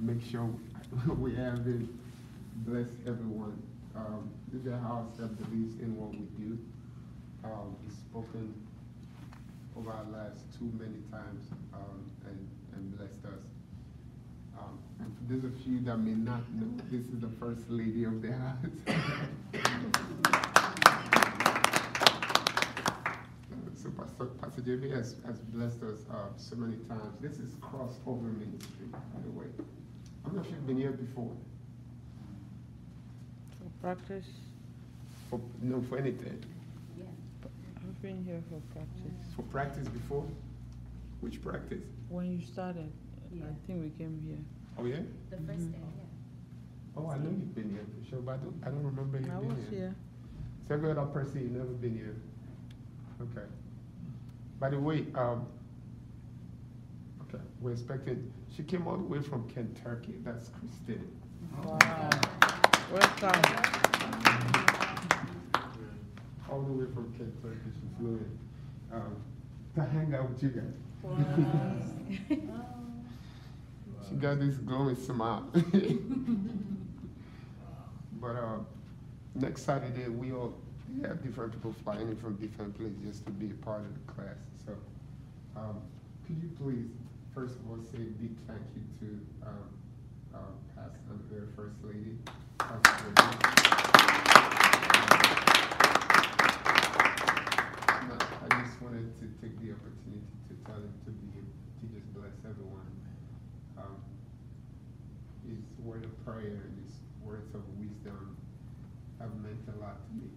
make sure we have it. Bless everyone. This is a house that believes in what we do. He's spoken over our lives too many times and blessed us. And for those of you that may not know, this is the first lady of the house. So Pastor JB has blessed us so many times. This is crossover ministry, by the way. I'm not sure you've been here before. For practice? No, for anything. Yeah. I've been here for practice. For practice before? Which practice? When you started, Yeah. I think we came here. Oh, yeah? The first day, yeah. Oh, I know you've been here for sure, but I don't remember you I being was here. So every other person, you've never been here. Okay. By the way, okay, we're expecting, she came all the way from Kentucky. That's Christine. Wow. Welcome. All the way from Kentucky, she flew in to hang out with you guys. Wow. She got this glowing smile. But next Saturday, we have different people flying in from different places just to be a part of the class. So could you please, first of all, say a big thank you to Pastor and the very First Lady. I just wanted to take the opportunity to tell him to just bless everyone. His word of prayer and his words of wisdom have meant a lot to me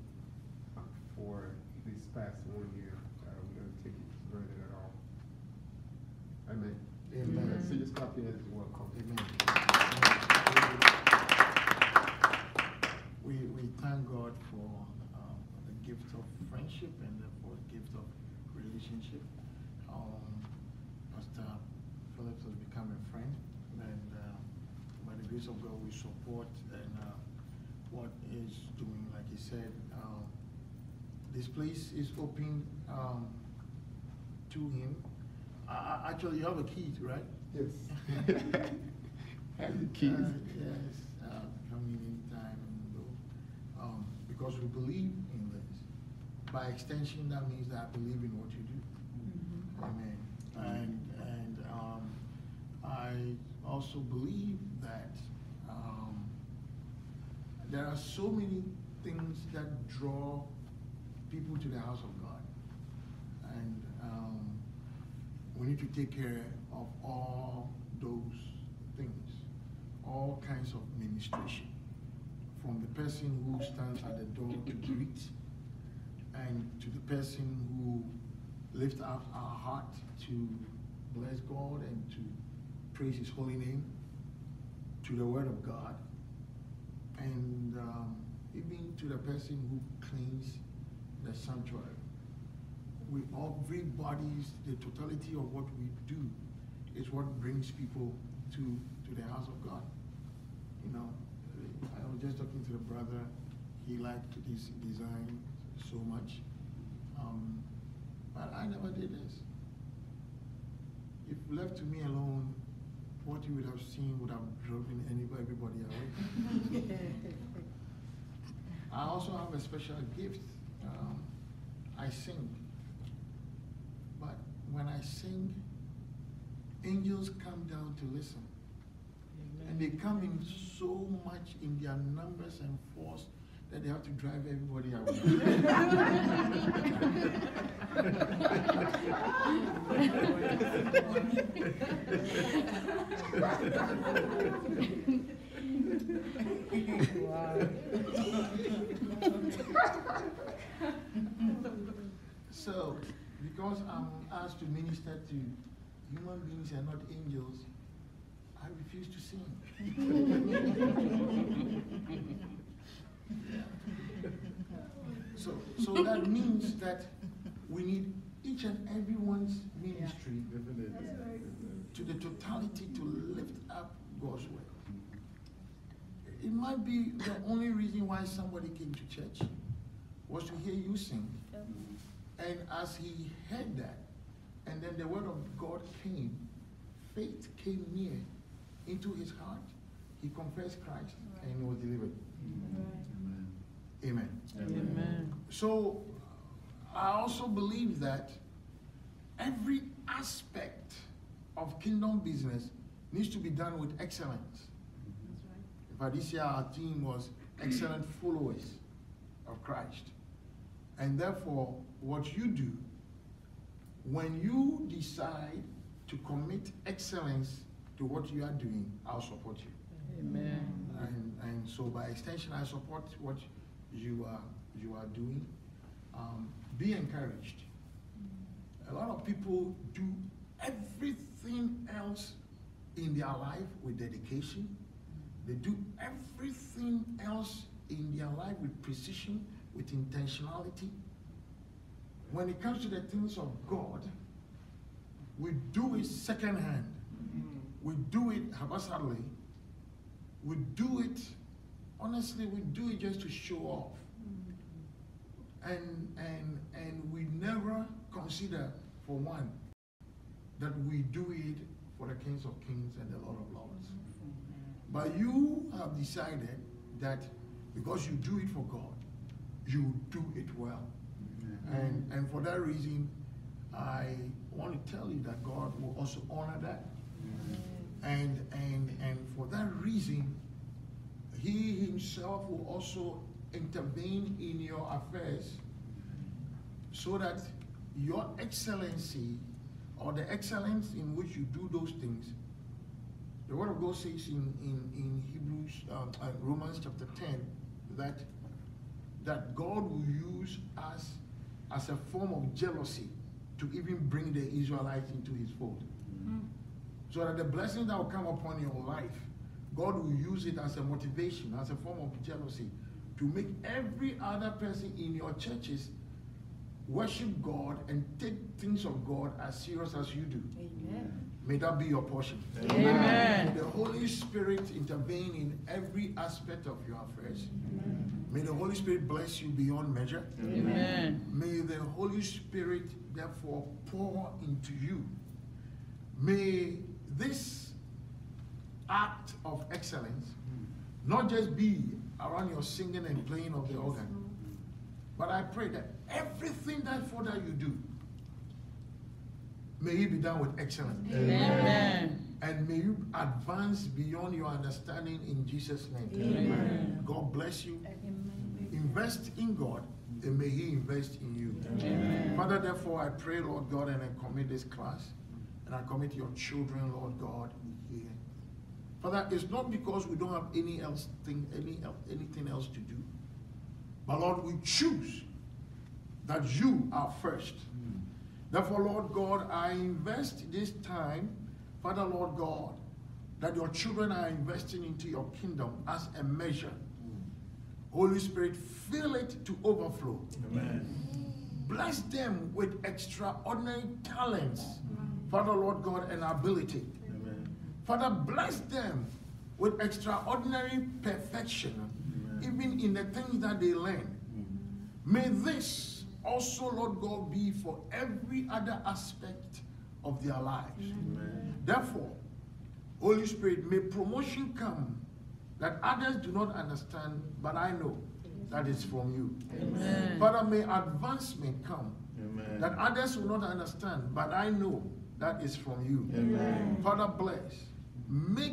for this past 1 year. We don't take it for granted at all. Amen. Amen. So just clap your hands and welcome. Amen. We thank God for the gift of friendship and for the gift of relationship. Pastor Phillips has become a friend, and by the grace of God, we support and what he's doing. Like he said, this place is open to him. Actually, you have a key, right? Yes. Have the keys. Yes, come in anytime and go. Because we believe in this. By extension, that means that I believe in what you do. Amen. And I also believe that there are so many things that draw people to the house of God. And we need to take care of all those things, all kinds of ministration, from the person who stands at the door to greet, and to the person who lifts up our heart to bless God and to praise His holy name, to the Word of God, and even to the person who cleans the sanctuary. Everybody's, the totality of what we do is what brings people to the house of God. You know, I was just talking to the brother, he liked this design so much, but I never did this. If left to me alone, what you would have seen would have driven everybody away. I also have a special gift. I sing. But when I sing, angels come down to listen. Amen. And they come in so much in their numbers and force that they have to drive everybody away. Wow. So, because I'm asked to minister to human beings and not angels, I refuse to sing. So that means that we need each and everyone's ministry to the totality to lift up God's word. It might be the only reason why somebody came to church was to hear you sing. And as he heard that, and then the word of God came, faith came near, into his heart, he confessed Christ, and he was delivered. Amen. Amen. So I also believe that every aspect of kingdom business needs to be done with excellence. In fact, this year our theme was excellent followers of Christ. And therefore, what you do, when you decide to commit excellence to what you are doing, I'll support you. Amen. And so by extension, I support what you are doing. Be encouraged. A lot of people do everything else in their life with dedication. They do everything else in their life with precision, with intentionality. When it comes to the things of God, we do it secondhand. We do it haphazardly. We do it, honestly, we do it just to show off. And we never consider, for one, that we do it for the Kings of Kings and the Lord of Lords. But you have decided that because you do it for God, you do it well. And for that reason, I want to tell you that God will also honor that. And for that reason, he himself will also intervene in your affairs so that your excellency or the excellence in which you do those things, the Word of God says in Hebrews, Romans chapter 10, that God will use us as a form of jealousy to even bring the Israelites into his fold. So that the blessing that will come upon your life, God will use it as a motivation, as a form of jealousy, to make every other person in your churches worship God and take things of God as serious as you do. Amen. May that be your portion. Amen. May the Holy Spirit intervene in every aspect of your affairs. Amen. May the Holy Spirit bless you beyond measure. Amen. May the Holy Spirit therefore pour into you. May this act of excellence not just be around your singing and playing of the organ, but I pray that everything that further you do, may it be done with excellence. Amen. And may you advance beyond your understanding in Jesus' name. Amen. God bless you. Amen. Invest in God, and may he invest in you. Amen. Father, therefore, I pray, Lord God, and I commit this class, and I commit your children, Lord God, here. Father, it's not because we don't have anything else to do, but Lord, we choose that you are first. Therefore, Lord God, I invest this time, Father, Lord God, that your children are investing into your kingdom as a measure. Holy Spirit, fill it to overflow. Amen. Bless them with extraordinary talents, Father, Lord God, and ability. Amen. Father, bless them with extraordinary perfection, even in the things that they learn. May this also, Lord God, be for every other aspect of their lives. Amen. Therefore, Holy Spirit, may promotion come that others do not understand, but I know that is from you. Amen. Father, may advancement come Amen. that others will not understand, but I know that is from you. Amen. Father, bless.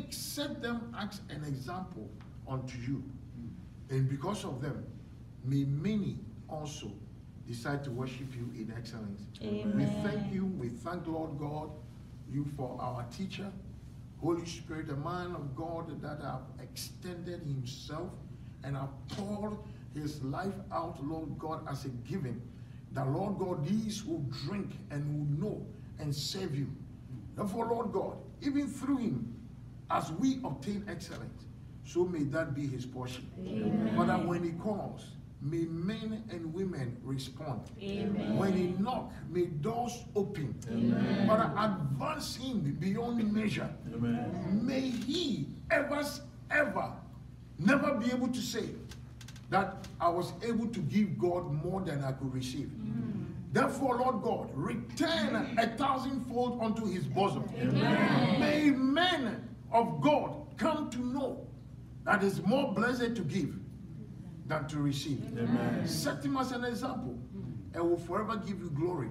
Set them as an example unto you. And because of them, may many also decide to worship you in excellence. Amen. We thank you. We thank Lord God, you for our teacher, Holy Spirit, a man of God that have extended himself and have poured his life out, Lord God, as a giving. That, Lord God, these will drink and will know and serve you. Therefore, Lord God, even through him, as we obtain excellence, so may that be his portion. Amen. Father, when he calls, may men and women respond. Amen. When he knocks, may doors open. Amen. Father, advance him beyond measure. Amen. May he ever never be able to say that I was able to give God more than I could receive. Therefore, Lord God, return 1,000-fold unto his bosom. Amen. May men of God come to know that it's more blessed to give than to receive. Amen. Set him as an example and will forever give you glory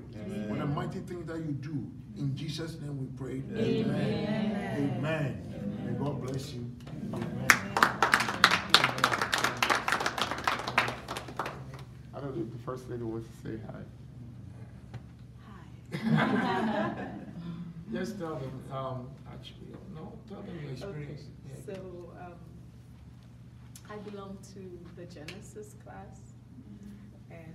for the mighty things that you do. In Jesus' name we pray. Amen. Amen. May God bless you. Amen. I don't know if the first lady wants to say hi. Just tell them, actually, no, tell them your experience. Okay. Yeah. So, I belong to the Genesis class, and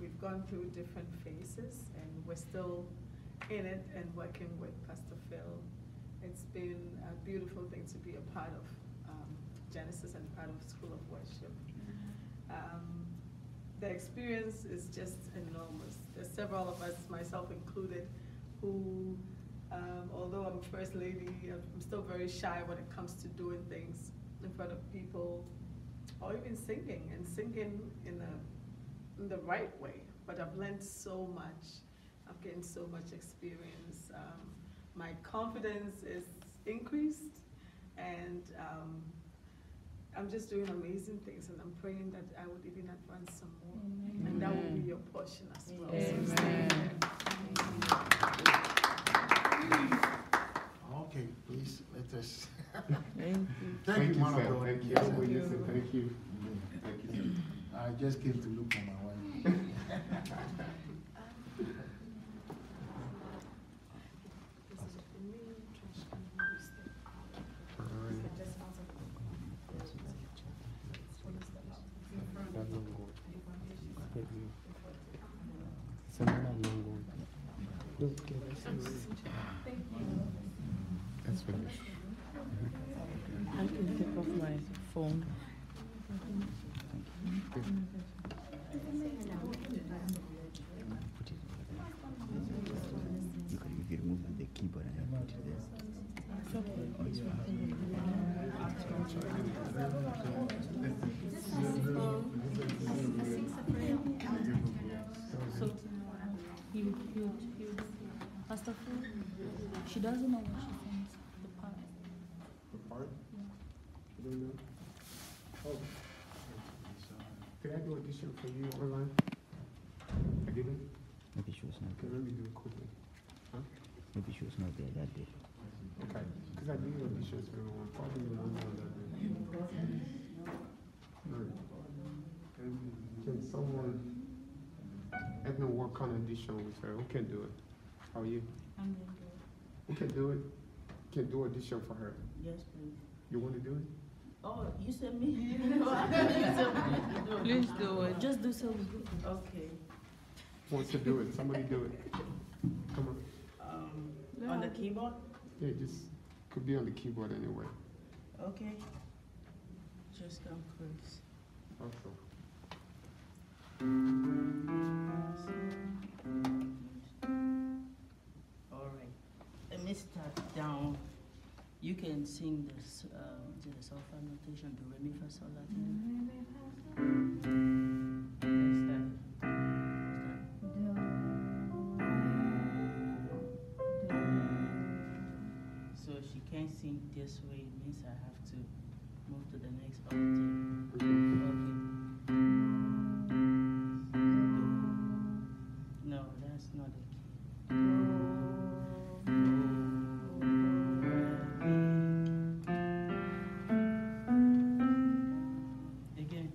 we've gone through different phases, and we're still in it and working with Pastor Phil. It's been a beautiful thing to be a part of Genesis and part of School of Worship. The experience is just enormous. There's several of us, myself included, who, although I'm First Lady, I'm still very shy when it comes to doing things in front of people, or even singing, and singing in the right way. But I've learned so much. I've gained so much experience. My confidence is increased, and I'm just doing amazing things, and I'm praying that I would even advance some more. Amen. And that will be your portion as well. Amen. Okay, please let us. Thank you. Thank you, man of sir. God. Thank you. Yes, For sir. you, sir. Thank you. Thank you, sir. I just came to look for my wife. That's finished. I can pick up my phone. You can remove the keyboard and then put it there. Oh, it's So, you, Pastor Phil, she doesn't know what she thinks, the part. The part? You don't know? Oh. Did I do audition for you online? I didn't? Maybe she was not Okay, there. let me do it quickly. Huh? Maybe she was not there that day. Okay, because I did auditions for everyone, probably the one that day. Right. Can someone, Edmund, what kind of audition with her? Who can do it? How are you? I'm doing good. Who can do it? Can do audition for her. Yes, please. You want to do it? Oh, you said me? Please do it. Just do so we good. Okay. Who wants to do it? Somebody do it. Come on. On the keyboard? Yeah, just could be on the keyboard anyway. Okay. Just come close. Also. All right. Let me start down. You can sing this, the solfa notation, do re mi fa sol la ti do. So she can't sing this way, it means I have to move to the next octave. Okay. No, that's not the key. Again.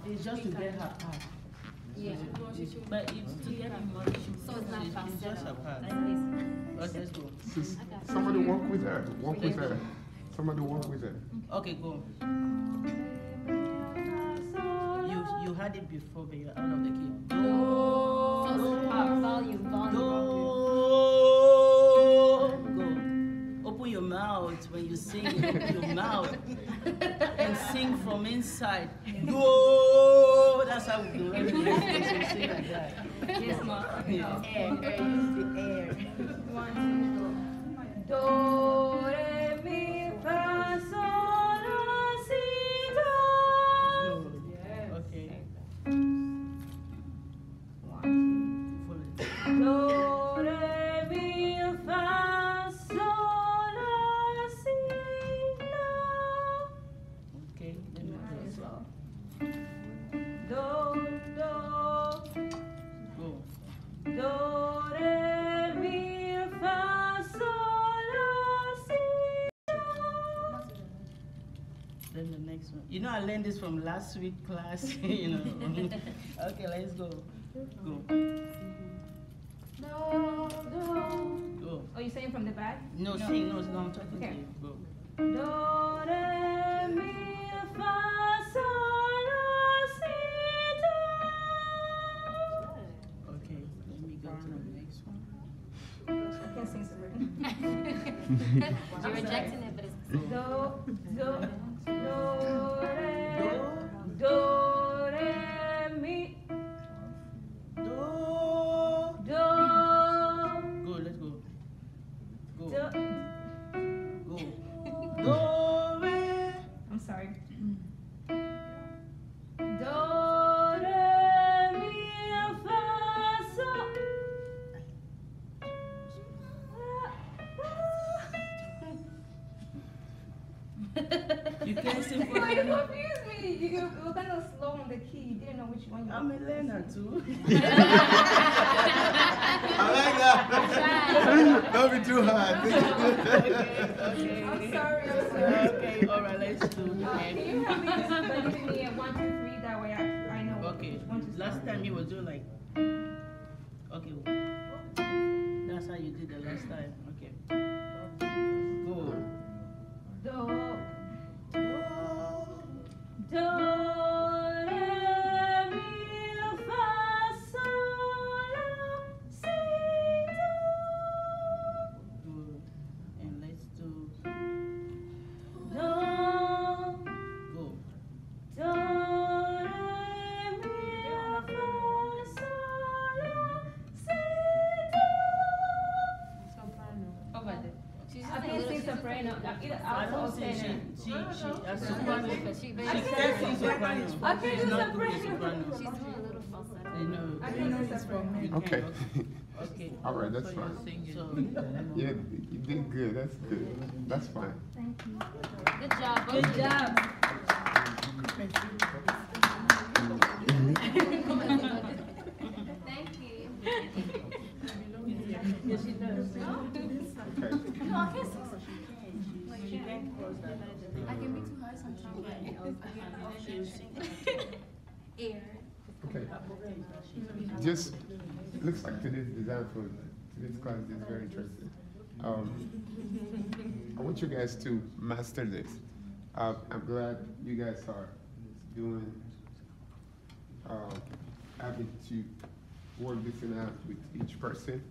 It's just to get her part. Yeah. But it's to get her money. So it's not It's just her part. Like this. Let's go. Sis, somebody walk with her. Walk with her. Somebody walk with her. Okay, go. You had it before, but you're out of the key. So it's volume. Go. Open your mouth when you sing. Open your mouth and sing from inside. Go. That's how we do it. We sing like that. Yes, ma. Yeah. Air. Use the air. 1, 2, 3. Do, re, mi, fa, sol, la, si, do. Okay. 1, Follow. 2. Do, re, mi, fa, sol, la, si, do. Okay. Let me Might as go. well. Do, Go. do, re, mi, fa, sol, la, si, do. Then the next one. You know, I learned this from last week class. You know. Okay, let's go. Go. Do, do. Go. Oh, you saying from the back? No, sing. No, I'm talking Okay. to you. Go. Do, re, mi, fa, sol, la, si, do. Okay. Let me go to the next one. I can't sing so You're rejecting it, but it's Do, re, do, re, mi, Do. do, Go. Let's go. Go. do. Go. Do. Re. I'm sorry. Do, re, mi, fa, sol. You can't sing for Why you me. confused me? You were kind of slow on the key. You didn't know which one you I'm a learner too. I like that. Don't be too hard. I'm sorry. Okay, all right, let's do Can it. you help me just by giving me a 1, 2, 3? That way I know. Okay, which one to start last with. time you was doing like, okay, that's how you did the last time. Okay, go. Do, do, re, mi, fa, sol, la, si, do. Good. And let's do Do, go. do, re, mi, fa, sol, la, si, do. soprano. Over there. She's I can't sing soprano. I don't think she as soprano. But She but can't sing soprano. I can't She's do not good soprano. at soprano. she's doing a little falsetto. I know. I can't do soprano. You Okay. can. Okay. All right, that's So fine. you're singing. So, Yeah, you did good. That's good. That's fine. Good job. both Good of you. job. Thank you. Yes, she does. Okay. No, I can't sing soprano. she can't cross that. I can be too hard sometimes. Air. Okay. Just looks like today's design for today's class is very interesting. I want you guys to master this. I'm glad you guys are doing having to work this thing out with each person.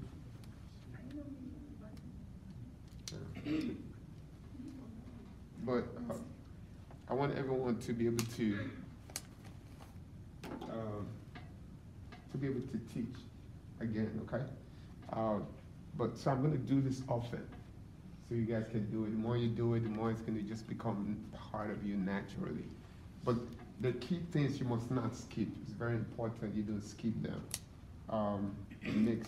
But I want everyone to be able to be able to teach again, okay? But so I'm gonna do this often, so you guys can do it. The more you do it, the more it's gonna just become part of you naturally. But the key things you must not skip. It's very important you don't skip them. It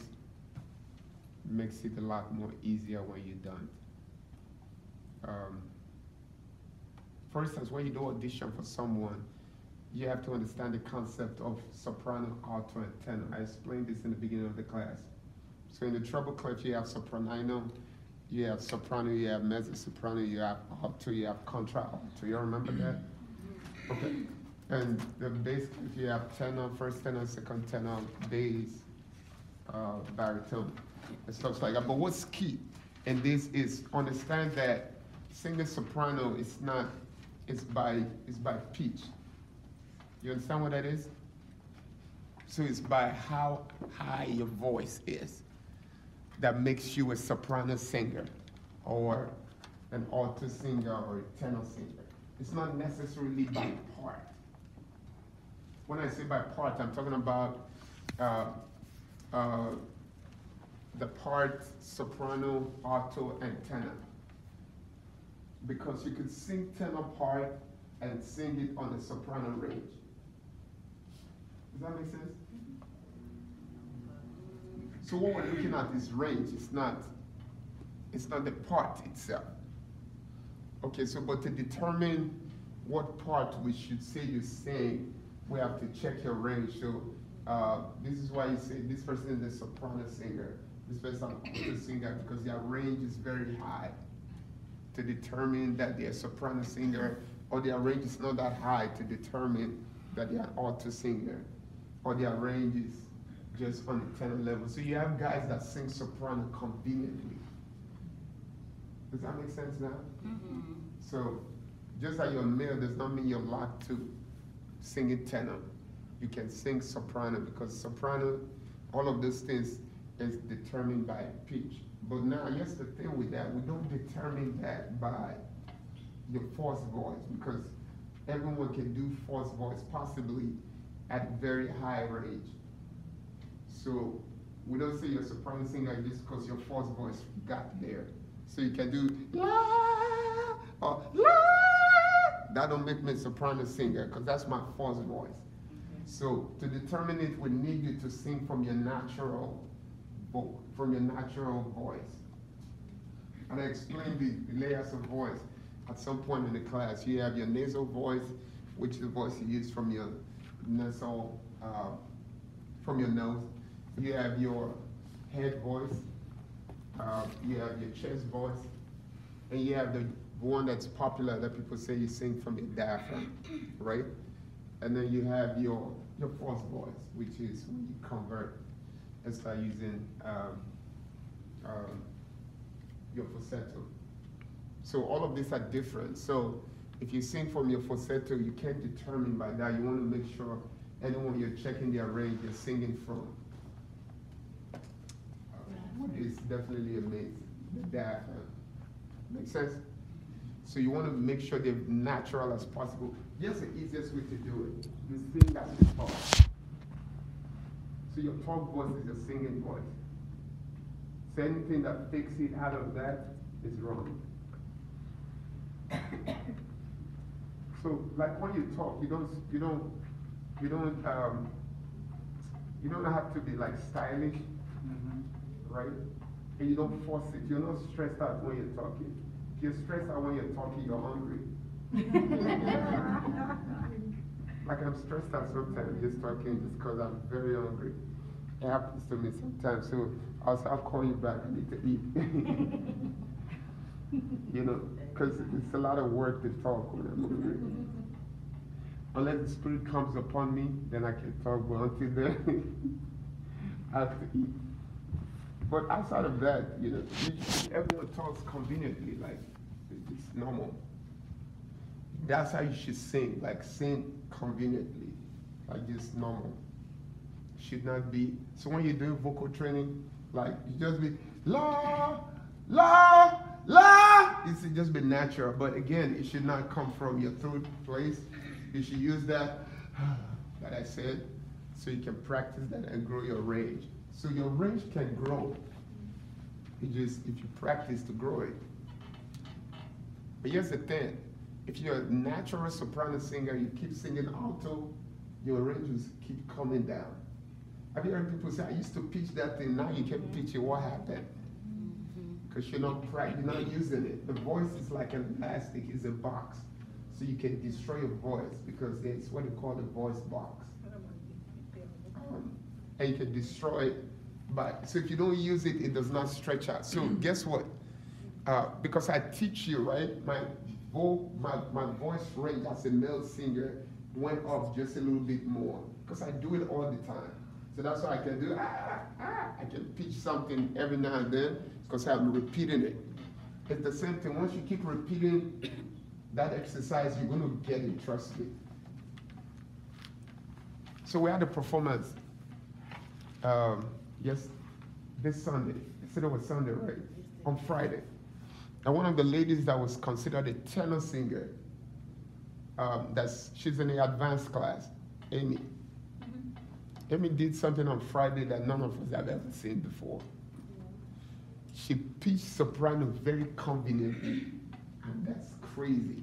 makes it a lot more easier when you're done. For instance, when you do audition for someone, you have to understand the concept of soprano, alto, and tenor. I explained this in the beginning of the class. So in the treble clef, you have soprano, you have soprano, you have mezzo soprano, you have alto, you have contralto. You remember that? Okay. And basically, if you have tenor, first tenor, second tenor, bass, baritone, and stuff like that. But what's key in this is understand that singing soprano is not, it's by pitch. You understand what that is? So it's by how high your voice is that makes you a soprano singer or an alto singer or a tenor singer. It's not necessarily by part. When I say by part, I'm talking about the part soprano, alto, and tenor. Because you could sing tenor part and sing it on the soprano range. Does that make sense? So what we're looking at is range. It's not the part itself. Okay, so but to determine what part we should say you sing, we have to check your range. So this is why you say this person is a soprano singer, this person is a singer, because their range is very high. To determine that they're a soprano singer, or their range is not that high to determine that they're an alto singer, or their range is just on the tenor level. So you have guys that sing soprano conveniently. Does that make sense now? Mm-hmm. So just like you're male does not mean you're locked to singing tenor. You can sing soprano, because soprano, all of those things is determined by pitch. But now, here's the thing with that, we don't determine that by your false voice, because everyone can do false voice possibly at very high range. So we don't say you're a soprano singer just because your false voice got there. So you can do la or la. That don't make me a soprano singer, because that's my false voice. So to determine it, we need you to sing from your natural voice. And I explained the layers of voice at some point in the class. You have your nasal voice, which is the voice you use from your nasal, from your nose. You have your head voice. You have your chest voice. And you have the one that's popular that people say you sing from your diaphragm, right? And then you have your false voice, which is when you convert and start using your falsetto. So all of these are different. So if you sing from your falsetto, you can't determine by that. You want to make sure anyone you're checking their range, you're singing from what is definitely amazing, the diaphragm. Make sense? So you want to make sure they're natural as possible. Just the easiest way to do it. You sing as you talk. So your talk voice is your singing voice. So anything that takes it out of that is wrong. So like when you talk, you don't have to be like stylish, right? And you don't force it. You're not stressed out when you're talking. If you're stressed out when you're talking, you're hungry. Like I'm stressed out sometimes just talking just because I'm very hungry. It happens to me sometimes. So I'll call you back. I need to eat. You know, because it's a lot of work to talk when I'm hungry. Unless the Spirit comes upon me, then I can talk. But until then, I have to eat. But outside of that, you know, everyone talks conveniently, like it's normal. That's how you should sing, like sing conveniently, like just normal. Should not be. So when you're doing vocal training, like you just be la, la, la. It should just be natural. But again, it should not come from your throat place. You should use that I said, so you can practice that and grow your range. So your range can grow. If you practice to grow it. But here's the thing. If you're a natural soprano singer, you keep singing alto, your range will keep coming down. Have you heard people say, I used to pitch that thing, now you can't pitch it, what happened? Because you're not using it. The voice is like an elastic, it's a box. So you can destroy your voice because it's what they call the voice box. And you can destroy it. So if you don't use it, it does not stretch out. So guess what? Because I teach you, right? my voice range as a male singer went up just a little bit more because I do it all the time. So that's why I can do I can pitch something every now and then because I'm repeating it. It's the same thing. Once you keep repeating that exercise, you're going to get it, trust me. So we had a performance this Sunday. I said it was Sunday, right? On Friday. And one of the ladies that was considered a tenor singer, she's in the advanced class, Amy. Amy did something on Friday that none of us have ever seen before. She pitched soprano very conveniently, and that's crazy.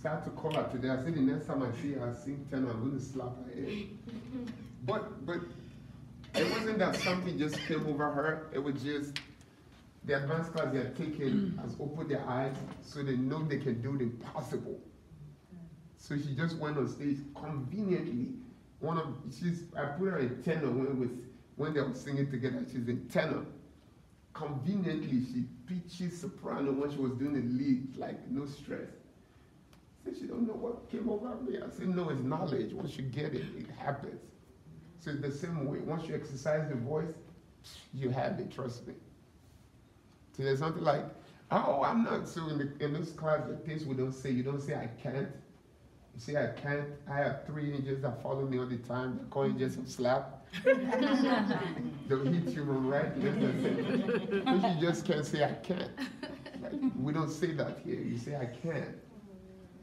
So I had to call her today. I said the next time I see her sing tenor, I'm going to slap her head. But it wasn't that something just came over her. It was just the advanced class they are taking has opened their eyes so they know they can do the impossible. So she just went on stage conveniently. I put her in tenor when they were singing together. She's in tenor. Conveniently, she pitches soprano when she was doing the lead, like no stress. I said, she don't know what came over me. I said, no, it's knowledge. Once you get it, it happens. So it's the same way. Once you exercise the voice, you have it, trust me. So there's something like, oh, I'm not. So in those classes, things we don't say, you don't say I can't. You say I can't. I have 3 angels that follow me all the time. They call you just a slap. They'll hit you right. But you just can't say I can't. Like, we don't say that here. You say I can't.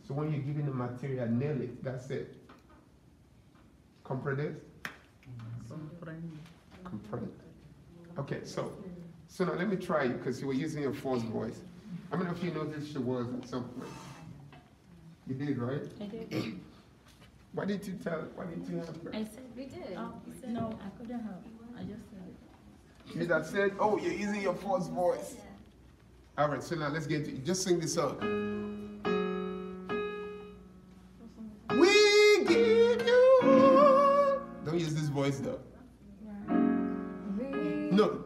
So when you're given the material, nail it. That's it. Comprendes? Comprende. Okay, so now let me try you because you were using your false voice. How many of you noticed your words at some point? You did, right? I did. Why didn't you have her? I said We did. Oh, You said no, I couldn't have. I just said it. You that said, oh, you're using your false voice. Yeah. All right, so now let's get to it. Just sing this song. We give you. Don't use this voice though. No.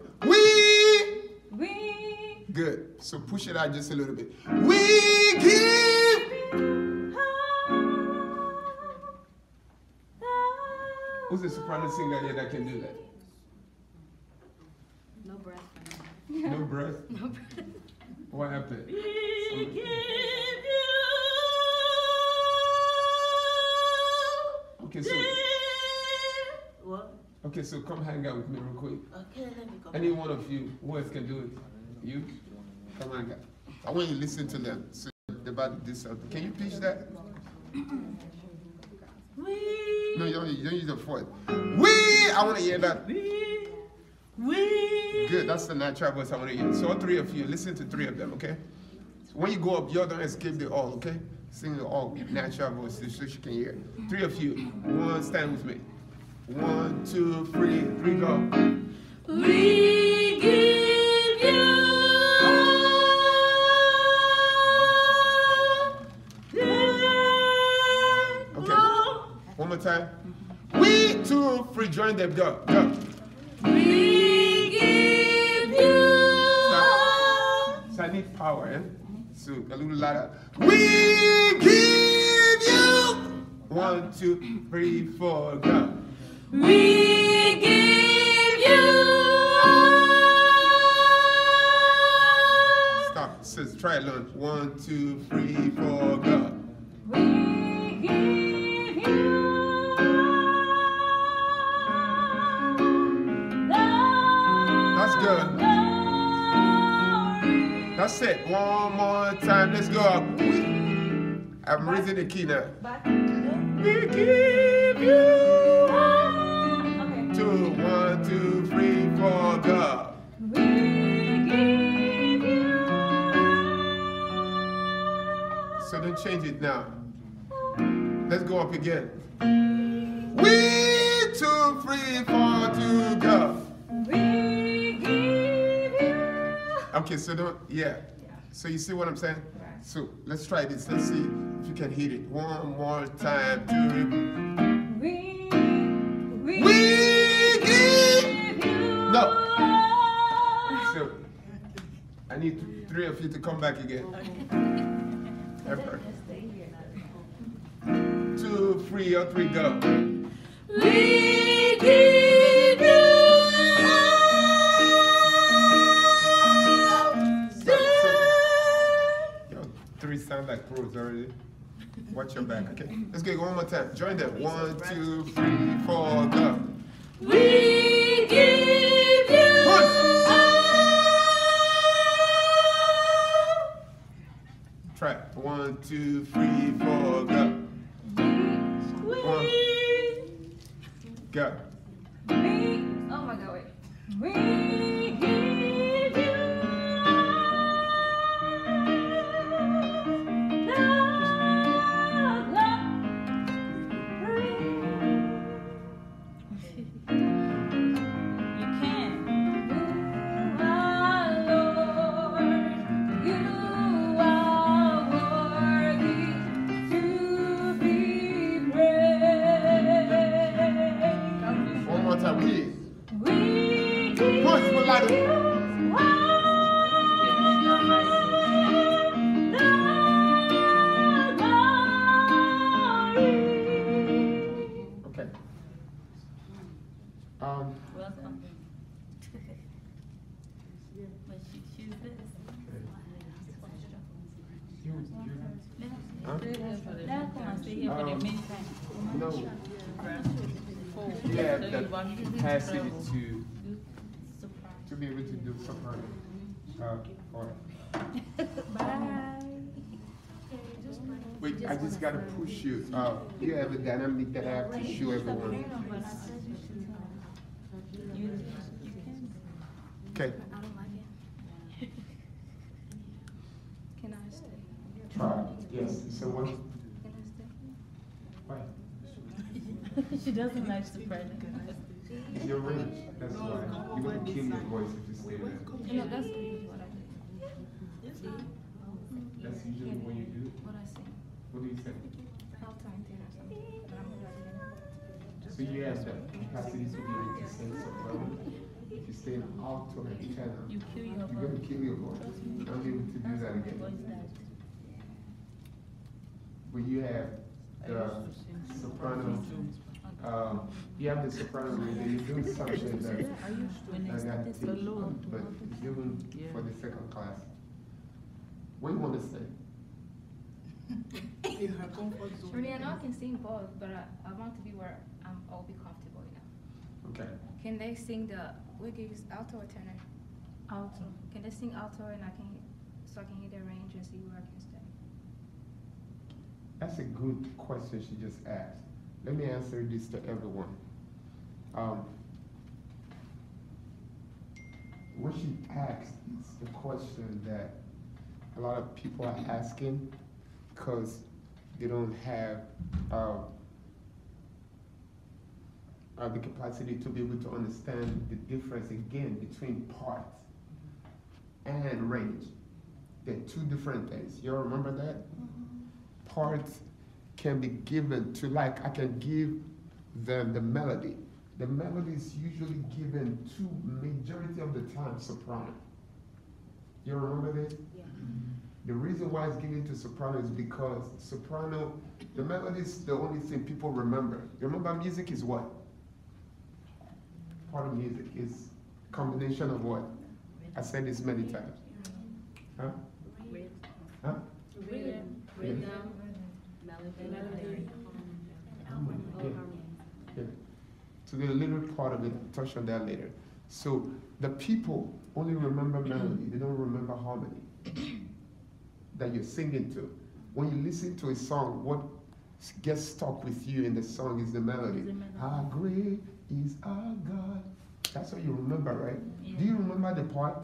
Good. So push it out just a little bit. We give. Who's the soprano singer here that can do that? No breath. No breath? No breath. What happened? We give you. Okay, so. What? Okay, so come hang out with me real quick. Okay, let me go. Any one of you, who else can do it? You? Come hang out. I want you to listen to them. So about this. Can you pitch that? No, you don't use the voice. I want to hear that. Good, that's the natural voice I want to hear. So all 3 of you, listen to 3 of them, okay? So when you go up, you don't escape the all, okay? Sing the all natural voice so she can hear. 3 of you, one, stand with me. 1, 2, 3, 3, go. We give you one more time. We 2, 3, join them. Go. We give you. Stop. So I need power, eh? So a little louder. We give you. 1, 2, 3, 4, go. We give you. Stop. Sis, try it, Lord. 1, 2, 3, 4, go. We give you. That's good. That's it. One more time. Let's go up. I'm raising the key now. We give you. 2, 1, 2, 3, 4, go. We give you. So don't change it now. Let's go up again. We 2, 3, 4, 2, go. We give you. Okay, so don't, yeah. So you see what I'm saying? So let's try this. Let's see if you can hit it. One more time. 2. We give you. No. So I need 3 of you to come back again. Effort. 2, 3, or 3, go. We give you Yo, 3 sound like pros already. Watch your back, okay? Let's go one more time. Join them. 1, 2, 3, 4, go. We give you Try. 1, 2, 3, 4, go. 1, go. oh my God, wait. We give you You can. One more time. Push, Melody. Okay. Welcome. But she's this. Huh? Let her come and stay here for the meantime. No. You have the capacity to be able to do soprano. Or wait, I just gotta push you. You have a dynamic that I have to show everyone. Okay, I don't like it. Can I stay? try. Yes, so what? Can I stay? Why? She doesn't like soprano. It's your range. That's why. You're gonna kill your voice if you stay there. No, that's what I do. That's usually what you do. What I sing. What do you say? Alto and tenor or something. But I'm not So you have the capacity to be able to sing soprano. If you stay in alto and tenor, You kill your you're gonna voice. kill your voice. You're not able to do that again. But you have the soprano. You have the soprano radio. You're doing something that I got to teach, but you're doing for the second class. What do you want to say? In her comfort zone. Really, I know I can sing both, but I want to be where I'll be comfortable, Okay. Can they sing the, what gives alto or tenor? Alto. Can they sing alto and so I can hear their range and see where I can stay? That's a good question she just asked. Let me answer this to everyone. What she asked is the question that a lot of people are asking because they don't have the capacity to be able to understand the difference again between parts and range. They're two different things. You all remember that? Parts can be given to, like, I can give them the melody. The melody is usually given to, majority of the time, soprano. You remember that? Yeah. The reason why it's given to soprano is because soprano, the melody is the only thing people remember. You remember music is what? Part of music is combination of what? I said this many times. Huh? Huh? Rhythm, melody. Yeah. So there's a little part of it, I'll touch on that later. So the people only remember melody, they don't remember harmony that you're singing to. When you listen to a song, what gets stuck with you in the song is the melody. How great is our God. That's what you remember, right? Yeah. Do you remember the part?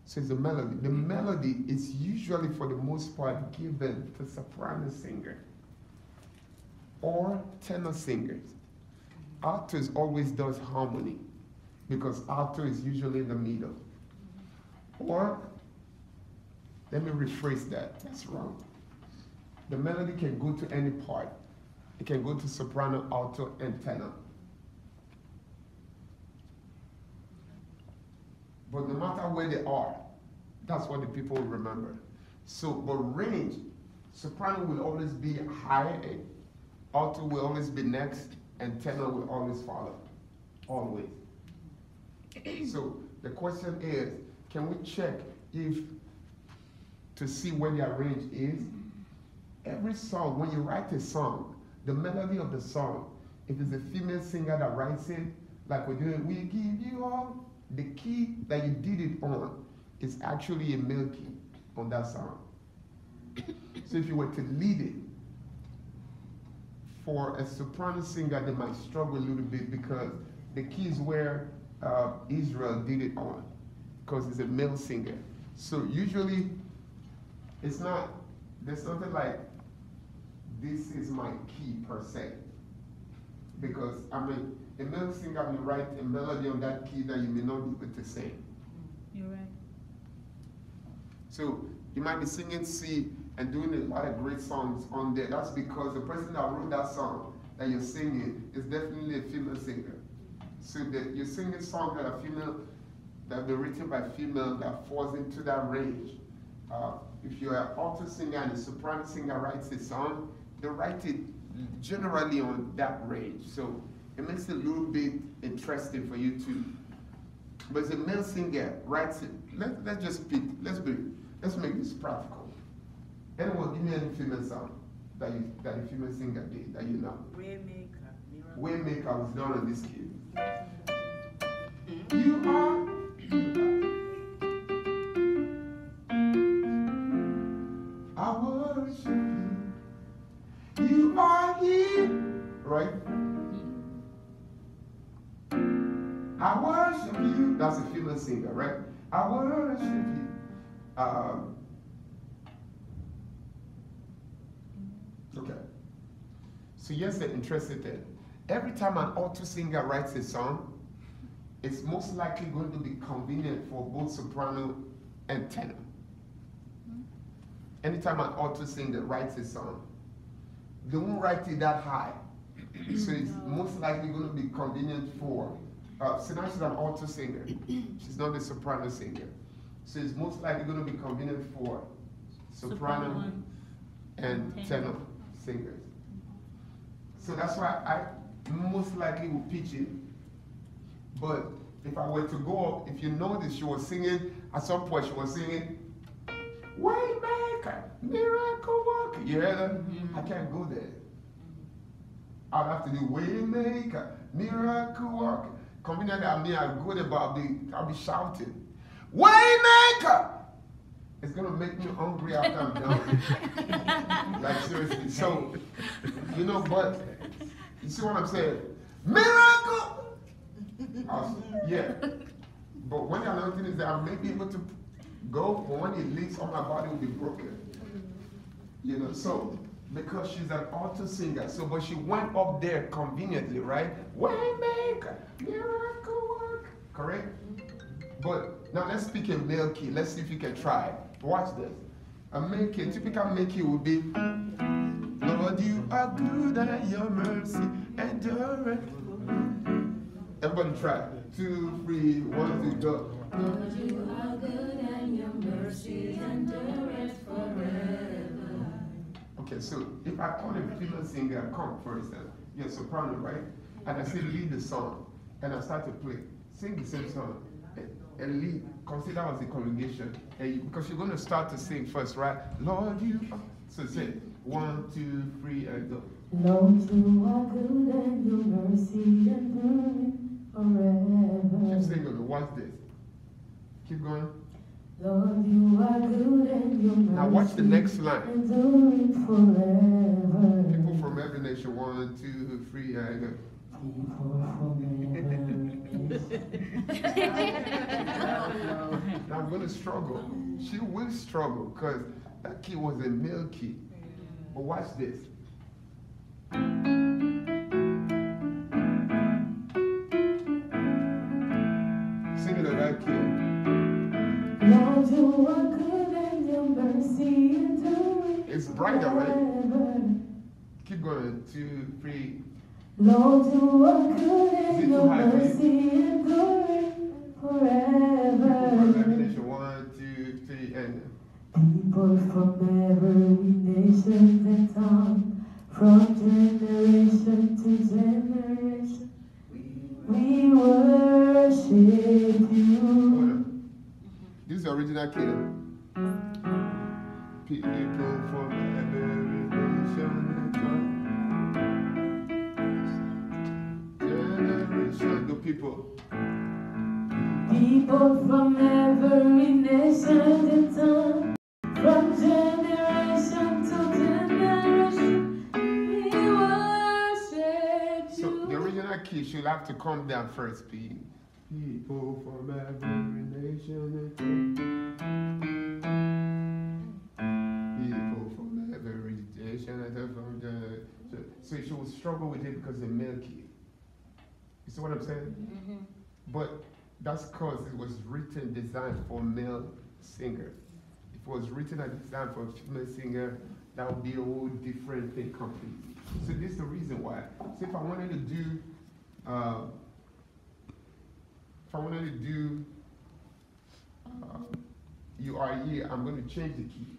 So it's the melody. The melody is usually, for the most part, given to soprano singer or tenor singers. Altos always does harmony because alto is usually in the middle. Or, let me rephrase that, that's wrong. The melody can go to any part. It can go to soprano, alto, and tenor. But no matter where they are, That's what the people will remember. So, but range, soprano will always be high, alto will always be next, and tenor will always follow. Always. So the question is, can we check if to see where their range is? Every song, when you write a song, the melody of the song, if it's a female singer that writes it, like we're doing, we give you all, the key that you did it on is actually a male key on that song. So if you were to lead it, for a soprano singer, they might struggle a little bit because the key is where Israel did it on, because it's a male singer. So usually, it's not, there's nothing like, this is my key per se. Because, I mean, a male singer will write a melody on that key that you may not be able to sing. You're right. So you might be singing C and doing a lot of great songs on there. That's because the person that wrote that song that you're singing is definitely a female singer. So that you're singing songs that are female, that have been written by female, that falls into that range. If you're an alto singer and a soprano singer writes a song, they write it generally on that range. So it makes it a little bit interesting for you to. But as a male singer writes it, let's just pick, let's make this practical. Anyone give me any female song that a female singer did that you know? Waymaker. Waymaker was done on this key. You are. I worship you. You are here, right? I worship you. That's a female singer, right? I worship you. Okay. So here's the interesting thing. Every time an alto singer writes a song, it's most likely going to be convenient for both soprano and tenor. Anytime an alto singer writes a song, they won't write it that high. So it's most likely going to be convenient for, Sinai is an alto singer. She's not a soprano singer. So it's most likely going to be convenient for soprano and tenor singers. So that's why I most likely will pitch it. But if I were to go up, if you notice, she was singing, at some point she was singing, Waymaker, miracle worker. You heard that? I can't go there. I'll have to do Waymaker, miracle worker. Conveniently, I mean, I'll go there, but I'll be shouting, Waymaker! It's gonna make me hungry after I'm done. Like seriously. So, you know, but you see what I'm saying? Miracle! Yeah. But when the anointing is there, I may be able to go, but when it leaks, all my body will be broken. You know, so because she's an alto singer, so but she went up there conveniently, right? Waymaker, miracle work, correct? But now let's speak a male key. Let's see if you can try it. Watch this. A male key, typical male key would be, Lord, you are good and your mercy endureth. Everybody try. 2, 3, 1, 2, go. Lord, you are good and your mercy endureth forever. Okay, so if I call a female singer, come for instance, you're a soprano, right? And I say lead the song, and I start to play, sing the same song, and lead, consider as a congregation, because you're going to start to sing first, right? Lord, you are. So say 1, 2, 3, and go. Lord, you are good and your mercy endureth forever. Keep singing, watch this. Keep going. Lord, you are good and your mercy Now watch the next line. endureth forever. People from every nation, 1, 2, 3, and go. Now I'm going to struggle. She will struggle because that key was a male key. But watch this. Sing it on that key. Lord, you are good and your mercy endureth It's brighter, right? forever. Keep going. 2, 3. Lord, you are good Is it and too your high for you? mercy endureth People from every forever. nation, 1, 2, 3. key and People from every nation and tongue, from generation to generation, we worship you. hold on. This is the original key. People from every nation and tongue, generation. The people. People from every nation and tongue, from generation to generation, we worship you. So the original key should have to come down first, P. People from every nation and people from every nation and from the. So she will struggle with it because the male key. You see what I'm saying? But that's because it was written, designed for male singer. If it was written and designed for a female singer, that would be a whole different thing completely. So this is the reason why. So if I wanted to do, You Are Here, I'm going to change the key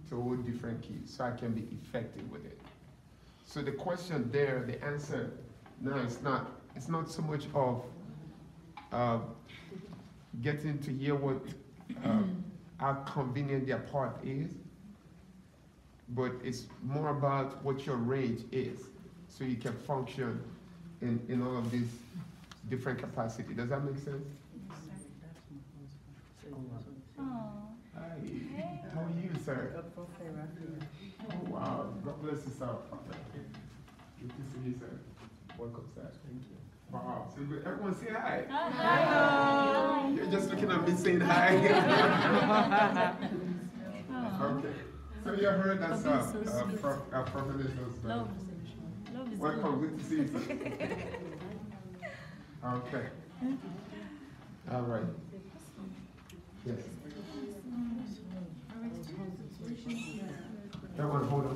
to a whole different key so I can be effective with it. So the question there, the answer, no, it's not so much of getting to hear what how convenient their part is, but it's more about what your range is, so you can function in all of these different capacity. Does that make sense? Hi, how are you, sir? Oh wow, God bless you, sir. Good to see you, sir. Welcome, sir. Thank you. Wow, so good. Everyone say hi. Hi. You're just looking at me saying hi. Okay. So you heard that's Prophetess Rosebud. Welcome, good to see you, sir. Okay. All right. Yes. Everyone, hold on.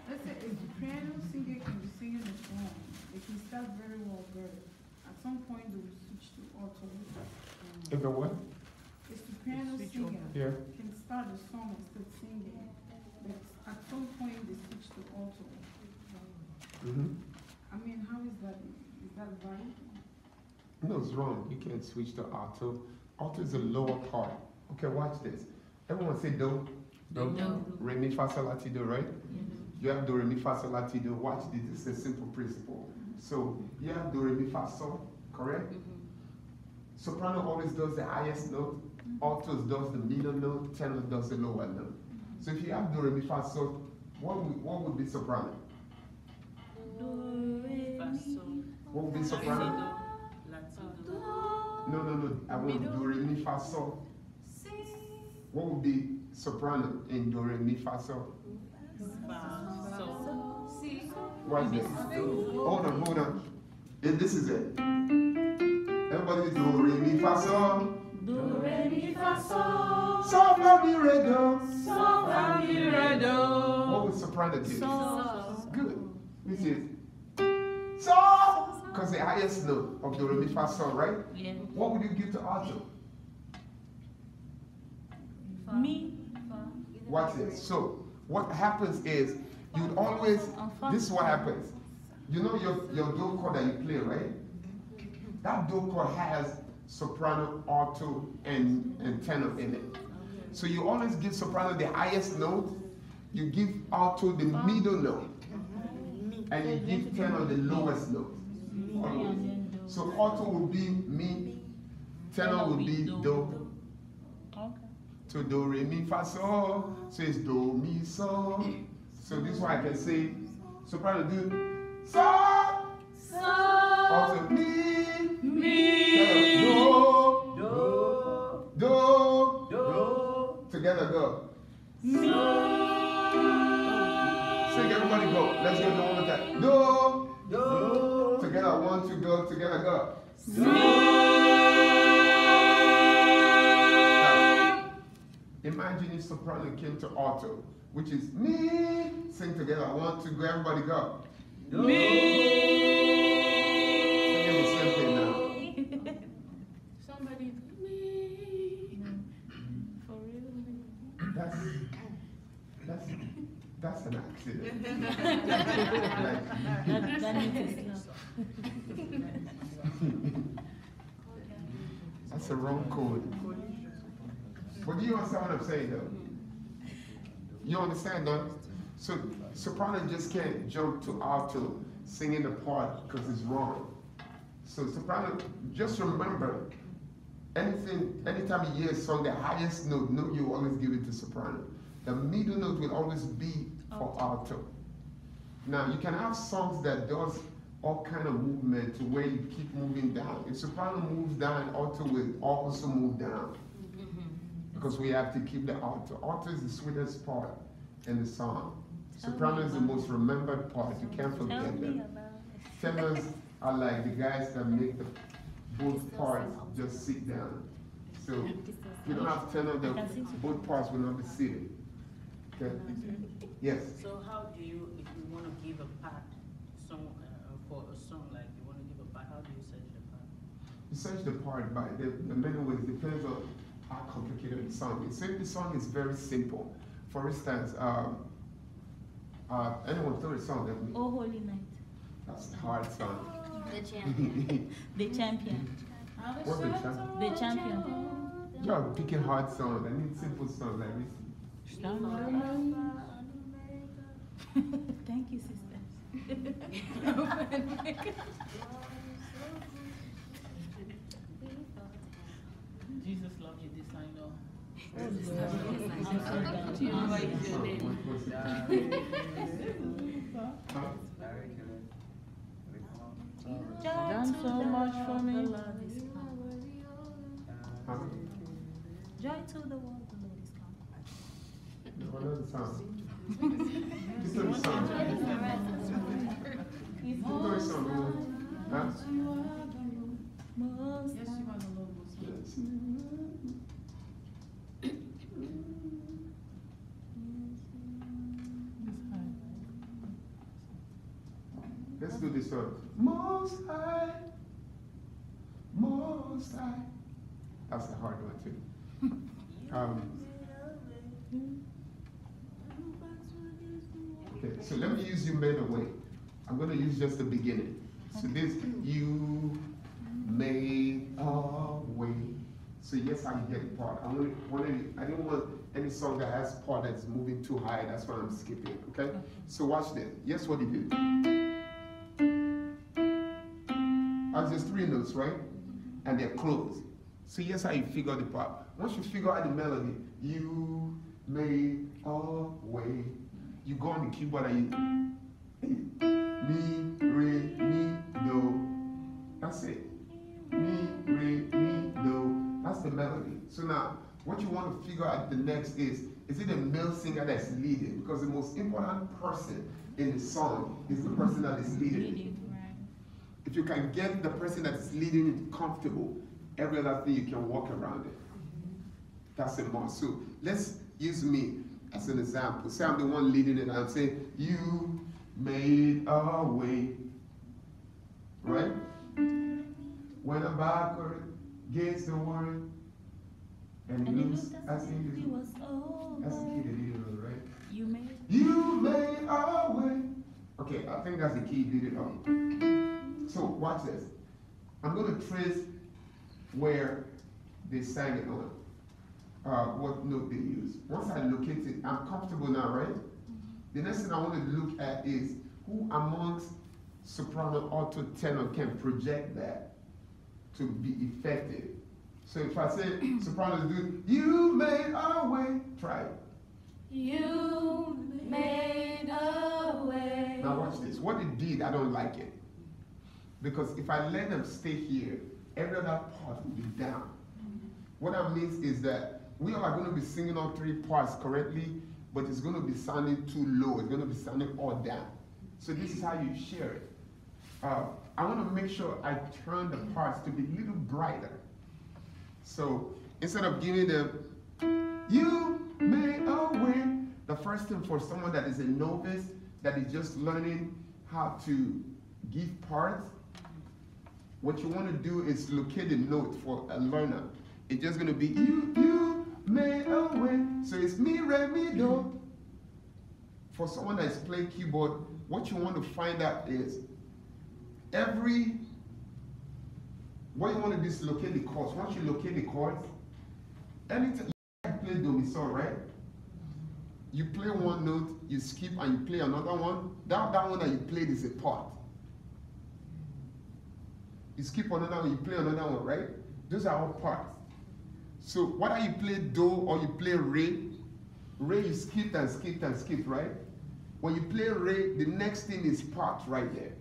Let's say a soprano singer can be singing a song. They can start very well good. At some point, they will switch to alto. If the what? A soprano singer can start a song and still singing, but at some point they switch to alto. I mean, how is that? Is that right? No, it's wrong. You can't switch to alto. Alto is a lower part. Okay, watch this. Everyone say do. Do. Re, mi, fa, sol, la, ti, do, right? You have do, re, mi, fa, sol, la, ti, do. Watch this. It's a simple principle. So you have do, re, mi, fa, sol, correct? Soprano always does the highest note. Altos does the middle note. Tenor does the lower note. So if you have do, re, mi, fa, sol, what would be soprano? Do, re, fa, sol. What would be soprano? No. I want do, re, mi, fa, sol. What would be soprano in do, re, mi, fa, sol? What's this? Hold on. And this is it. Everybody do, re, mi, fa, sol. Do, re, mi, fa, sol. Sol, fa, mi, re, do. Sol, fa, mi, re, do. What would soprano do? Sol. Good. Which is sol. Because the highest note of do, re, mi, fa, sol, right? Yeah. What would you give to alto? Mi. Watch this. So what happens is you'd always, this is what happens. You know your do chord that you play, right? That do chord has soprano, alto, and tenor in it. So you always give soprano the highest note, you give alto the middle note, and you give tenor the lowest note. Always. So alto will be mi, tenor will be do. So do, re, mi, fa, sol. So it's do, mi, sol. So this is why I can say soprano do sol. Sol. Also mi. Do. Together go. Mi. Sing, everybody go. Let's get it one more time. Do. Together, 1, 2, go. Together go. Imagine if soprano came to alto, which is me. Sing together. 1, 2, go. Everybody go. Mi. Sing the same thing now. Somebody, me. For real? See that? That means it's That's a wrong chord. But do you understand what I'm saying though? You understand though? So soprano just can't jump to alto singing the part because it's wrong. So soprano, just remember, anytime you hear a song, the highest note you always give it to soprano. The middle note will always be for alto. Now you can have songs that does all kind of movement to where you keep moving down. If soprano moves down, alto will also move down. Because we have to keep the alto. Alto is the sweetest part in the song. Soprano is the most remembered part. You can't forget them. Tenors are like the guys that make the both parts just sit down. So you don't have tenor, both parts will not be seated. Okay? Yes? So how do you, if you want to give a part song, for a song, like you want to give a part, how do you search the part? You search the part by the many ways, depends on how complicated the song is. So if the song is very simple, for instance, anyone throw a song at me? Oh Holy Night. That's a hard song. The champion. The champion. What's the champion? The champion. You're picking hard songs. I need simple songs like this. Thank you, sister. Jesus loves you, this I know. Done so much for me. Joy to the world, the Lord is come. Another song. Just do the song. Do the song. Huh? Yes, you are the Lord most high. Yes. Let's do this one. Most High, Most High. That's a hard one too. Okay, so let me use you made a way. I'm going to use just the beginning. So this, you made a way. So yes, I get the part. I didn't want any song that has part that's moving too high. That's why I'm skipping. Okay. So watch this. Yes, what he did. That's just 3 notes, right? And they're closed. So here's how you figure the part. Once you figure out the melody, you made a way. You go on the keyboard and you mi, re, mi, do. That's it. Mi, re, mi, do. That's the melody. So now, what you want to figure out the next is it a male singer that's leading? Because the most important person in the song is the person that is leading. If you can get the person that is leading comfortable, every other thing you can walk around it. That's a must. So let's use me as an example. Say I'm the one leading it, and I'm saying, you made a way. Right? When I'm backward against the word, and loose as in the was over. That's the key to lead it, right? You made. You made a way. Okay, I think that's the key, did it all. So watch this. I'm going to trace where they sang it on, what note they used. Once I locate it, I'm comfortable now, right? The next thing I want to look at is who amongst soprano, alto, tenor can project that to be effective. So if I say soprano is good, you made our way, try it. You made a way. Now watch this. What it did, I don't like it. Because if I let them stay here, every other part will be down. What that means is that we are going to be singing all 3 parts correctly, but it's going to be sounding too low. It's going to be sounding all down. So this is how you share it. I want to make sure I turn the parts to be a little brighter. So instead of giving them, you made a way, the first thing for someone that is a novice, that is just learning how to give parts, what you want to do is locate a note for a learner. It's just going to be you made a way. So it's mi, re, mi, do. for someone that's playing keyboard, what you want to find out is what you want to do is locate the chords. Once you locate the chords, anytime you play do mi sol, right? You play one note, you skip, and you play another one. That one that you played is a part. You skip another one, you play another one, right? Those are all parts. So whether you play do or you play re, you skip and skip and skip, right? When you play re, the next thing is part right there.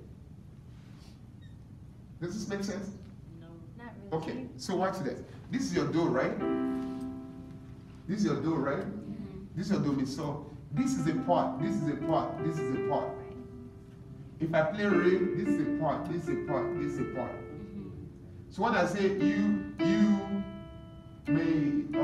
Does this make sense? No. Not really. Okay, so watch this. This is your do, right? This is your do, right? This is your do mi sol. This is a part, this is a part, this is a part. If I play re, this is a part, this is a part, this is a part. So when I say you may wait,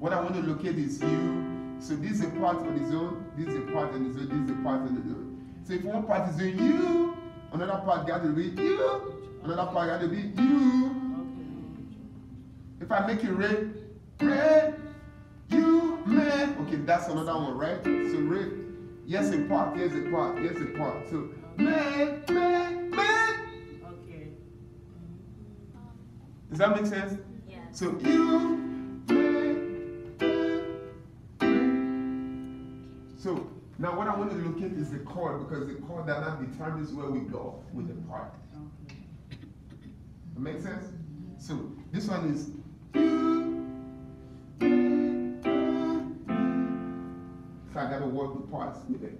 what I want to locate is you. So this is a part on its own, this is a part on its own, this is a part on its own. So if one part is doing you, another part got to be you, another part got to be you. If I make it red, you, man. Okay, that's another one, right? So red, yes a part, yes a part, yes a part. So man. Okay. Does that make sense? Yeah. So you, man. So now what I want to locate is the chord, because the chord that now determines where we go with the part. That makes sense? So this one is so I gotta work with parts with it.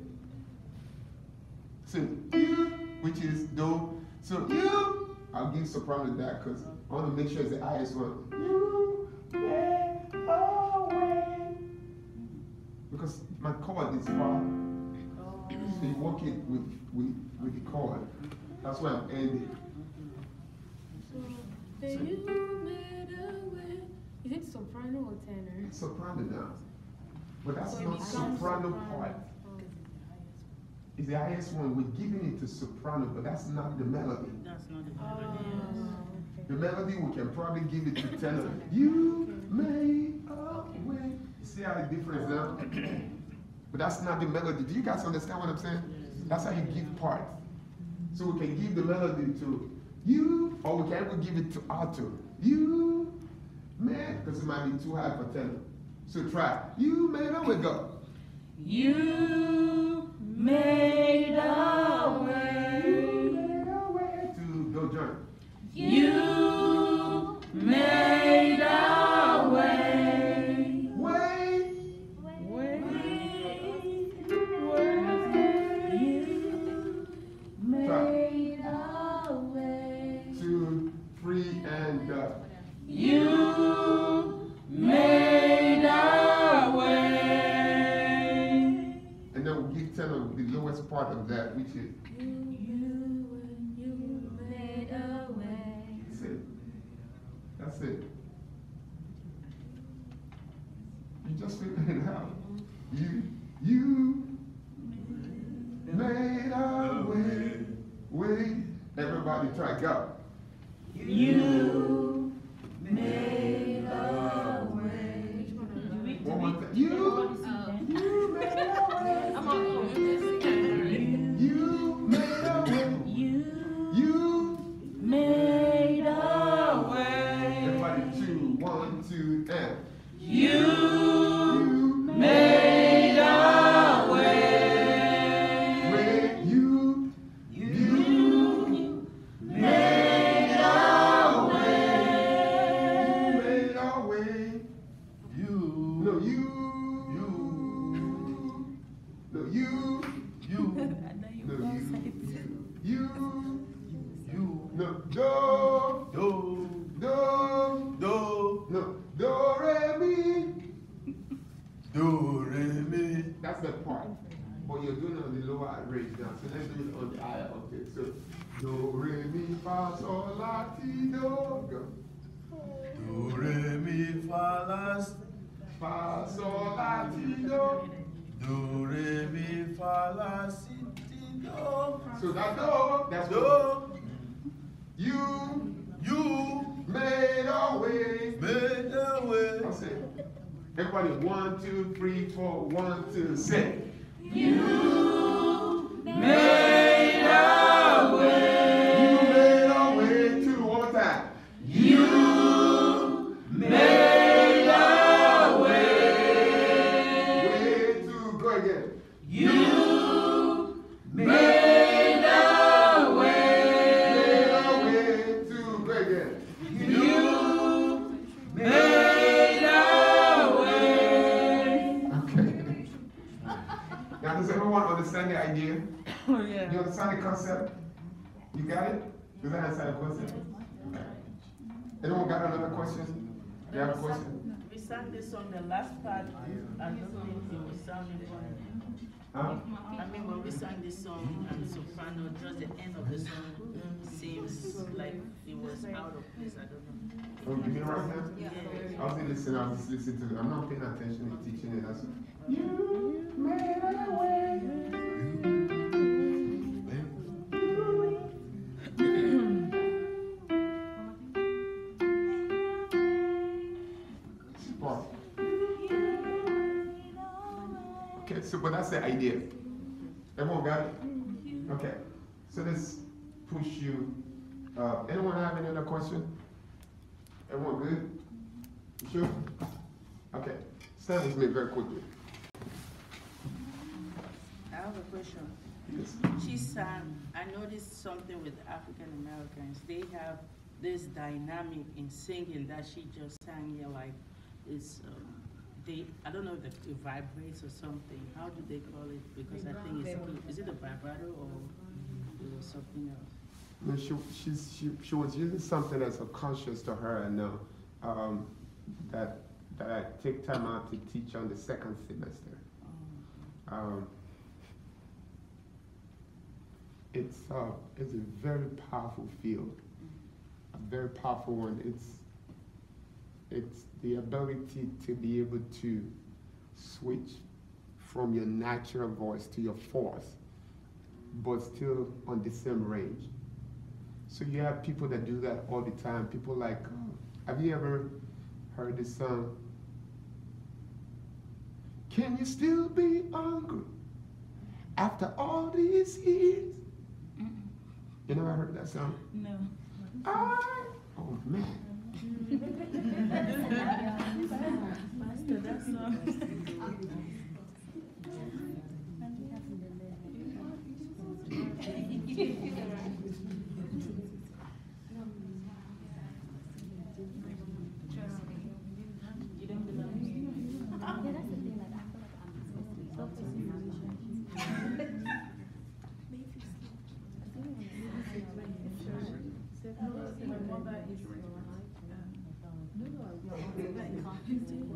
So which is do. So you, I'll give soprano that because I want to make sure it's the highest one. You may away. Because my chord is far. So you work it with the chord. That's why I'm ending. So you made a way. Is it soprano or tenor? Soprano now. But that's So it not becomes soprano soprano. part. It's the highest one. We're giving it to soprano, but that's not the melody. That's not the The melody we can probably give it to tenor. You may away. You see how the difference now? But that's not the melody. Do you guys understand what I'm saying? That's how you give parts. So we can give the melody to you, or we can even give it to alto. You may, because it might be too high for tenor. So try. You may know we go. You made a way. To do joint. You made a way. Way. Made a way. 2, 3, and You made a way. and then we'll give tenor the lowest part of that, which is You made a way. that's it. That's it. You just figured it out. You made a way. Everybody try, go. You made a way. One more time. You made a way. I'm on You made a way. You Made a way. everybody 2, 1, 2, and You made made a way. you Made a way. made a way. No, you. No, you. No, you. No, do. No, do, re, mi. That's the part. But you're doing it on the lower range now. So let's do it on the higher. Okay, so do, re, mi, fa, sol, la, ti, do. Go. Fa, sol, la, ti, do. So that do, that's what. You made a way. That's it. Everybody, 1, 2, 3, 4, 1, 2, 6. You made a way. You made a way too. One more time. You made a way. Way too. Go again. You made a way. Made a way too. Go again. You made a way. Okay. Now, does everyone understand the idea? Oh, yeah. You understand the concept? You got it? Does that answer the question? Okay. Anyone got another question? You have a question? We sang this on the last part. I don't think it was sounding funny. Huh? I mean, when we sang this song and soprano, just the end of the song seems like it was out of place. I don't know. Oh, you mean right now? Yeah. I was listening to it. I'm not paying attention to teaching it. That's you made a way. Spot. Okay, so but that's the idea. Everyone got it? Okay. So let's push you. Anyone have any other question? Everyone good? You sure? Okay. Stand with me very quickly. I have a question. Yes. She sang, I noticed something with African Americans. They have this dynamic in singing that she just sang here, like it's, I don't know if it vibrates or something. How do they call it? Because I think it's, is it a vibrato or something else? No, she was using something that's subconscious to her, and that I take time out to teach on the second semester. It's a very powerful field, a very powerful one. It's the ability to be able to switch from your natural voice to your force, but still on the same range. So you have people that do that all the time. People like, have you ever heard this song? Can you still be hungry after all these years? You never heard that song? No. Oh man. Master, that song.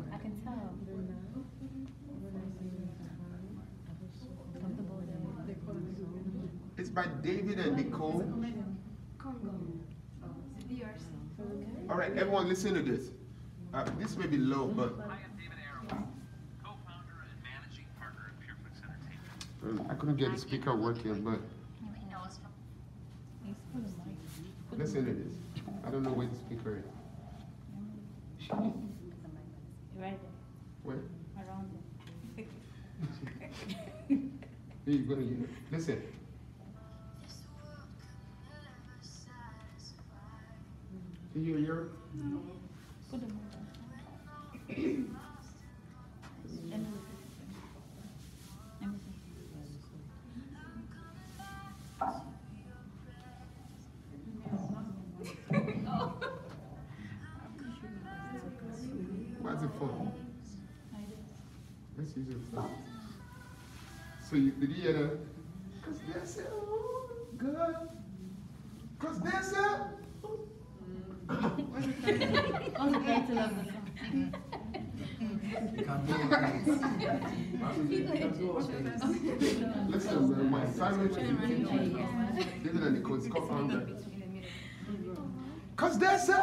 I can tell. It's by David and Nicole. All right, everyone listen to this. This may be low, but I am David Arrow, co-founder and managing partner of Pureflix Entertainment. I couldn't get the speaker working, but listen to this. I don't know where the speaker is. Right Where? around it. You're gonna hear it. Listen. Can you hear it? Why's it phone? Let's use your phone. So did you hear that? Cause that's it, good. Cause that's it. What's the title of the song? Listen, man, my silence is David and Nicole, it's called Hunger. Cause that's it,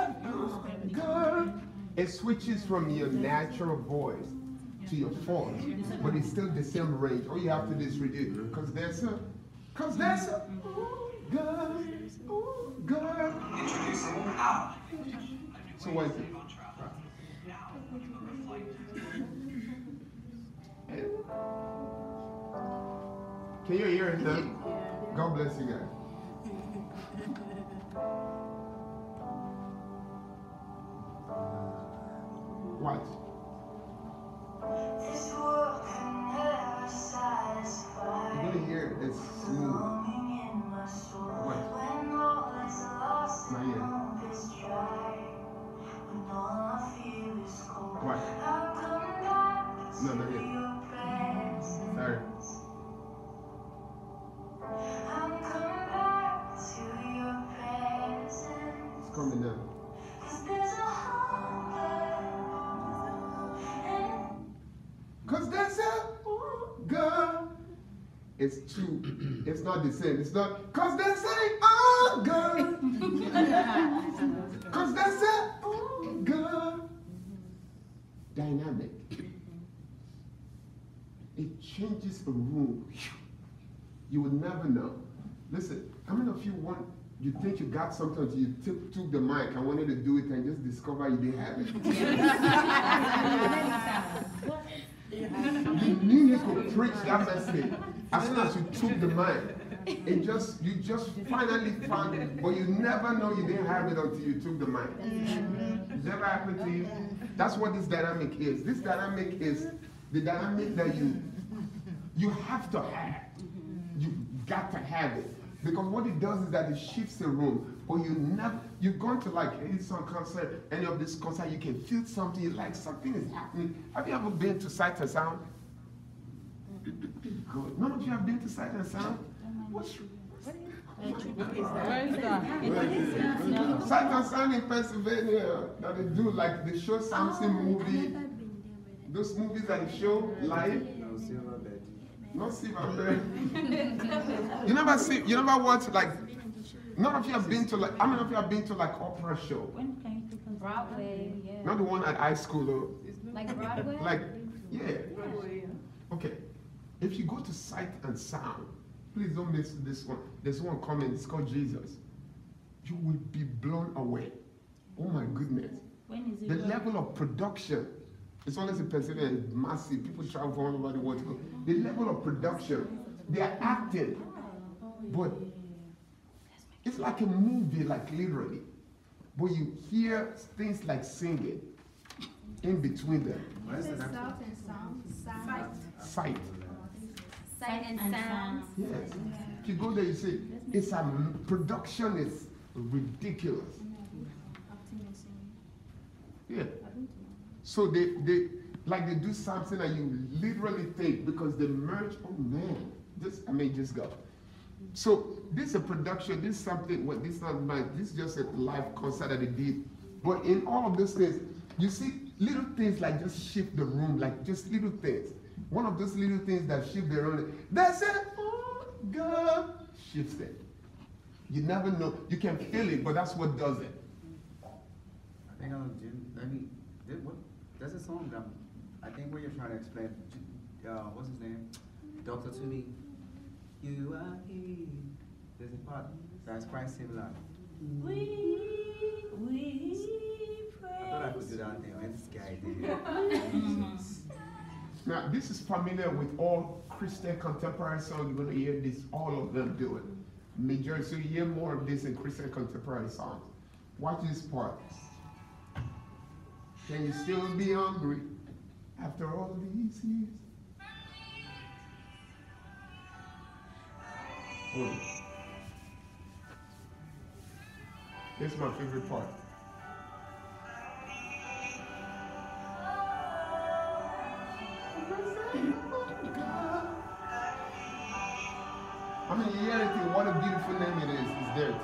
good. It switches from your natural voice to your force, but it's still the same range. All you have to do is read it. Cause that's it, good, good. Introducing Out. So what is it? Can you hear him? God bless you guys. Watch. This world can never satisfy. You're gonna hear it's smooth. Longing in my soul. What? When all is lost Not and yet. hope is dry. When all I feel is cold. What? I'll come back No, to not yet. your presence. Sorry. I'll come back to your presence. It's coming down. 'Cause there's a hunger. Cause that's a God. It's true. It's not the same. It's not. Cause that's a God. Cause that's a God. Dynamic. It changes a room. You would never know. Listen, how many of you you think you got something until you took the mic and wanted to do it and just discover you didn't have it? You needed to preach that message as soon as you took the mic. You just finally found it, but you never know you didn't have it until you took the mic. Has that ever happened to you? That's what this dynamic is. This dynamic is the dynamic that you have to have. You've got to have it. Because what it does is that it shifts the room. But you've gone to like some concert, any of this concert, you can feel something, like something is happening. Have you ever been to Sight and Sound? Good. None of you have been to Sight and Sound? Sight and Sound in Pennsylvania, that they do, like they show Samson movie, those movies that they show live. No Silverbird. You never watch like, none of you have been to like, how many of you have been to like opera show? Broadway, yeah. Not the one at high school though. Like Broadway? Like, yeah. Okay. If you go to Sight and Sound, please don't miss this one. There's one coming, it's called Jesus. You will be blown away. Oh my goodness. When is it? The level of production. It's always in Pennsylvania, it's massive. People travel from all over the world to go. The level of production, they are acting. But it's like a movie, like literally. But you hear things like singing in between them. South and sound. Sight. Sight and sound. Yes. If you go there, you see, it's a production is ridiculous. Yeah. So they do something and you literally think because they merge, oh man, just go. So this is a production, this is something, well, this is not mine, this is just a live concert that they did. But in all of those things, you see little things like just shift the room, like just little things. One of those little things that shift the room, that's it, oh God, shifts it. You never know, you can feel it, but that's what does it. I think there's a song that I think where you're trying to explain, what's his name? Dr. Tumi. You are here. There's a part that's quite similar. We I thought I could do that thing when this guy did. Now, this is familiar with all Christian contemporary songs. You're going to hear this, all of them do it. Majority, so you hear more of this in Christian contemporary songs. Watch this part. Can you still be hungry after all these years? Oh. This is my favorite part. I mean, you hear anything, what a beautiful name it is there too.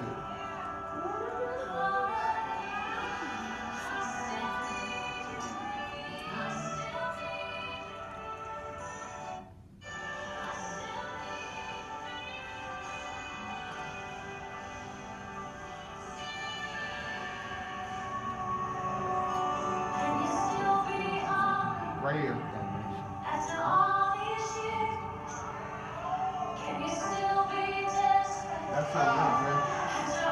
Right here. After all these years, can you still be desperate? That's so good, man. After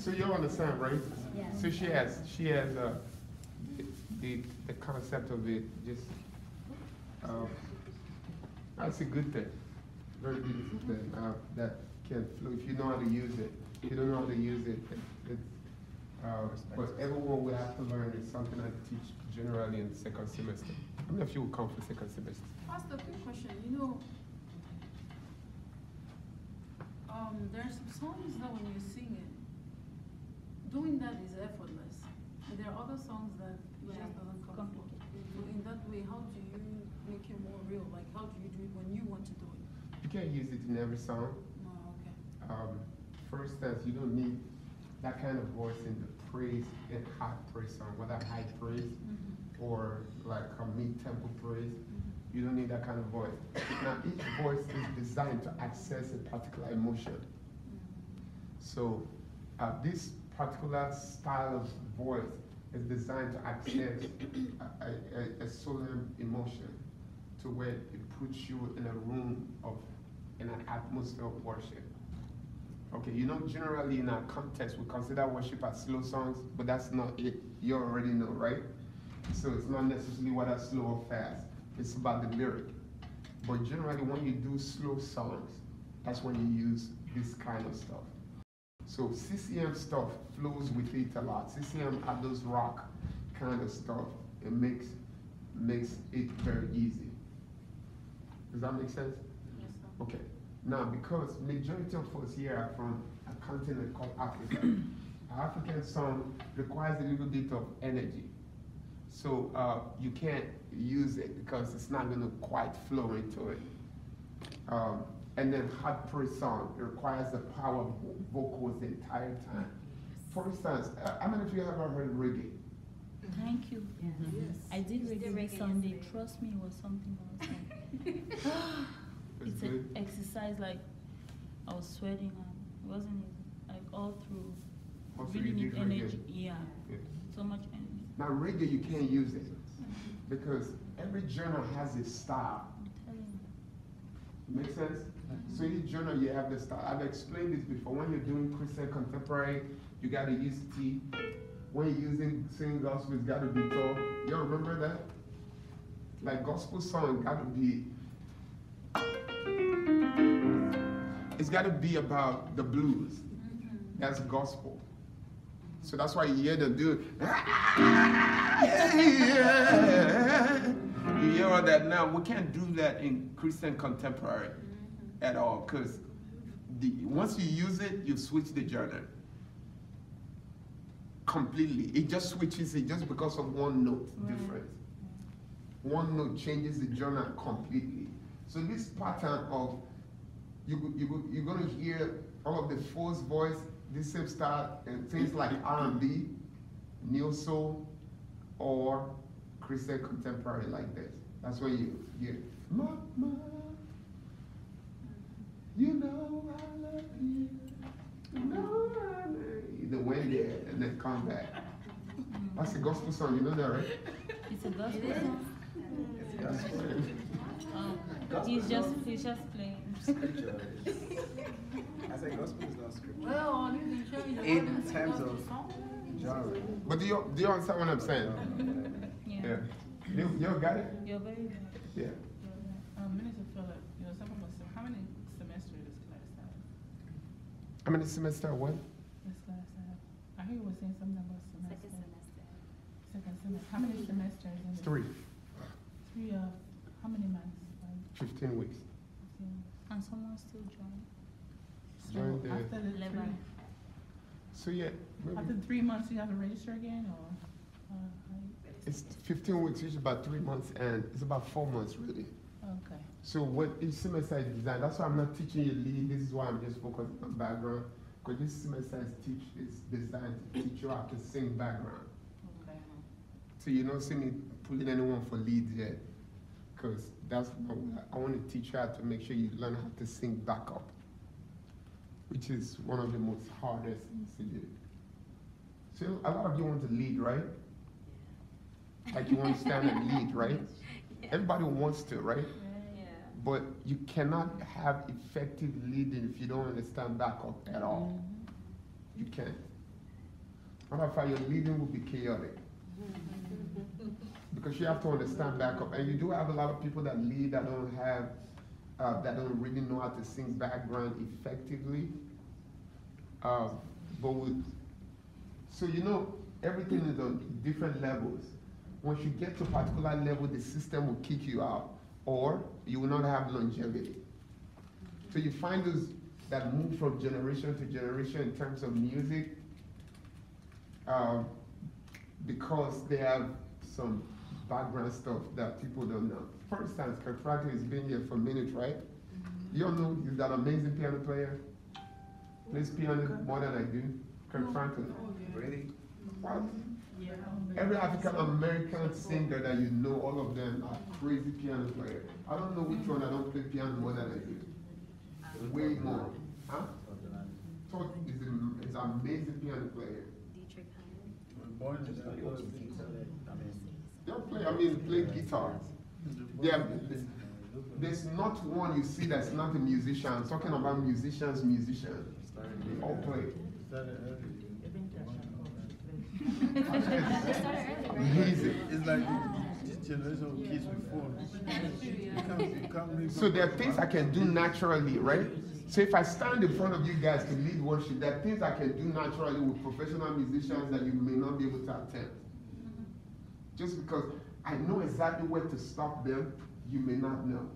So you understand, right? Yes. So she has the concept of it. Just that's a good thing, very beautiful thing that can flow if you know how to use it. If you don't know how to use it, but everyone will have to learn. It's something I teach generally in second semester. How many of you will come for second semester? Pastor, quick question. You know, there's some songs that when you sing it, doing that is effortless. And there are other songs that it just doesn't come from. So in that way, how do you make it more real? Like, how do you do it when you want to do it? You can't use it in every song. No, okay. For instance, you don't need that kind of voice in the praise and high praise song, whether high praise or like a mid-tempo praise. You don't need that kind of voice. Now, each voice is designed to access a particular emotion. So, this particular style of voice is designed to access a solemn emotion to where it puts you in a room of, in an atmosphere of worship. Okay, you know, generally in our context, we consider worship as slow songs, but that's not it. You already know, right? So it's not necessarily whether slow or fast. It's about the lyric. But generally, when you do slow songs, that's when you use this kind of stuff. So CCM stuff flows with it a lot. CCM have those rock kind of stuff. It makes it very easy. Does that make sense? Yes, sir. Okay. Now, because majority of us here are from a continent called Africa, African song requires a little bit of energy. So you can't use it because it's not going to quite flow into it. And then hot praise song, it requires the power of vocals the entire time. For instance, how many of you have ever heard reggae? Thank you. Yes. I did reggae reggae this Sunday. yesterday. Trust me, it was something else. It's good. an exercise, like I was sweating and it wasn't easy. Like all through. Also, Really you need did reggae. energy. Yeah. Yes. So much energy. Now, reggae, you can't use it because every genre has its style. I'm telling you. Make sense? So each genre you have the style. I've explained this before. When you're doing Christian contemporary, you gotta use T. When you're using singing gospel, it's gotta be tall. You remember that? Like gospel song gotta be, it's gotta be about the blues. That's gospel. So that's why you hear them do you hear all that now. We can't do that in Christian contemporary at all, because once you use it, you switch the genre completely. It just switches it just because of one note difference. One note changes the genre completely. So this pattern of you're going to hear all of the false voice, this same style, and things like R&B, neo soul, or Christian contemporary like this. That's where you hear, Mama, you know I love you. You know I love you. The wind there, and then come back. That's a gospel song, you know that, right? It's a gospel song. That's right. He's just playing. Scripture. I say gospel is not scripture. Well, you can show you In terms of genre. But do you understand what I'm saying? Yeah. You got it? You're very good. Yeah. Minister Philip, you know, some of us, how many semesters does class have? How many semester what? This class have? I hear you were saying something about semester. Second semester. Second semester. How many semesters? In it? 3. 3 of, how many months? Like, 15 weeks. 15. And someone still joined. Join the, After the 11. so yeah, After maybe 3 months, you have to register again, or? it's 15 weeks, which is about 3 months, and it's about 4 months really. Okay. So what each semester is designed, that's why I'm not teaching you lead, this is why I'm just focusing on background, because this semester is designed to teach you how to sing background. Okay. So you don't see me pulling anyone for leads yet, because that's what I want to teach you how to make sure you learn how to sing backup, which is one of the most hardest things to do. So a lot of you want to lead, right? Like you want to stand and lead, right? Everybody wants to, right? Yeah. But you cannot have effective leading if you don't understand backup at all. You can't. Matter of fact, your leading will be chaotic. Because you have to understand backup. And you do have a lot of people that lead that don't have, that don't really know how to sing background effectively. So you know, everything is on different levels. Once you get to a particular level, the system will kick you out, or you will not have longevity. So you find those that move from generation to generation in terms of music, because they have some background stuff that people don't know. For instance, Kirk Franklin has been here for minutes, right? You all know he's that amazing piano player. Plays piano more than I do. Kirk Franklin. Really? What? Every African American singer that you know, all of them are crazy piano players. I don't know which one I don't play piano more than I do. Way more. Huh? Todd is an amazing piano player. They'll play, play guitar. There's not one you see that's not a musician. I'm talking about musicians. They all play. Amazing. It's like this generation of kids with phones. So there are things I can do naturally, right? So if I stand in front of you guys to lead worship, there are things I can do naturally with professional musicians that you may not be able to attempt. Just because I know exactly where to stop them, you may not know.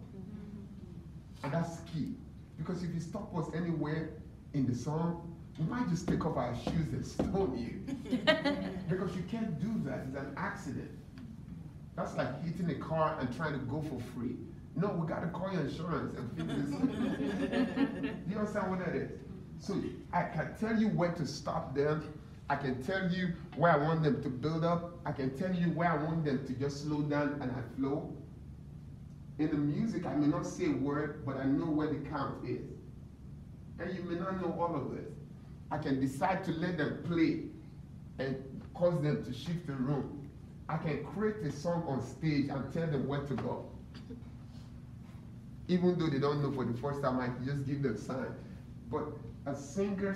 And that's key. Because if you stop us anywhere in the song, we might just take off our shoes and stone you. Because you can't do that. It's an accident. That's like hitting a car and trying to go for free. No, we got to call your insurance and fix this. You understand what that is? So I can tell you where to stop them. I can tell you where I want them to build up. I can tell you where I want them to just slow down and I flow. In the music, I may not say a word, but I know where the count is. And you may not know all of this. I can decide to let them play and cause them to shift the room. I can create a song on stage and tell them where to go. Even though they don't know for the first time, I can just give them a sign. But a singer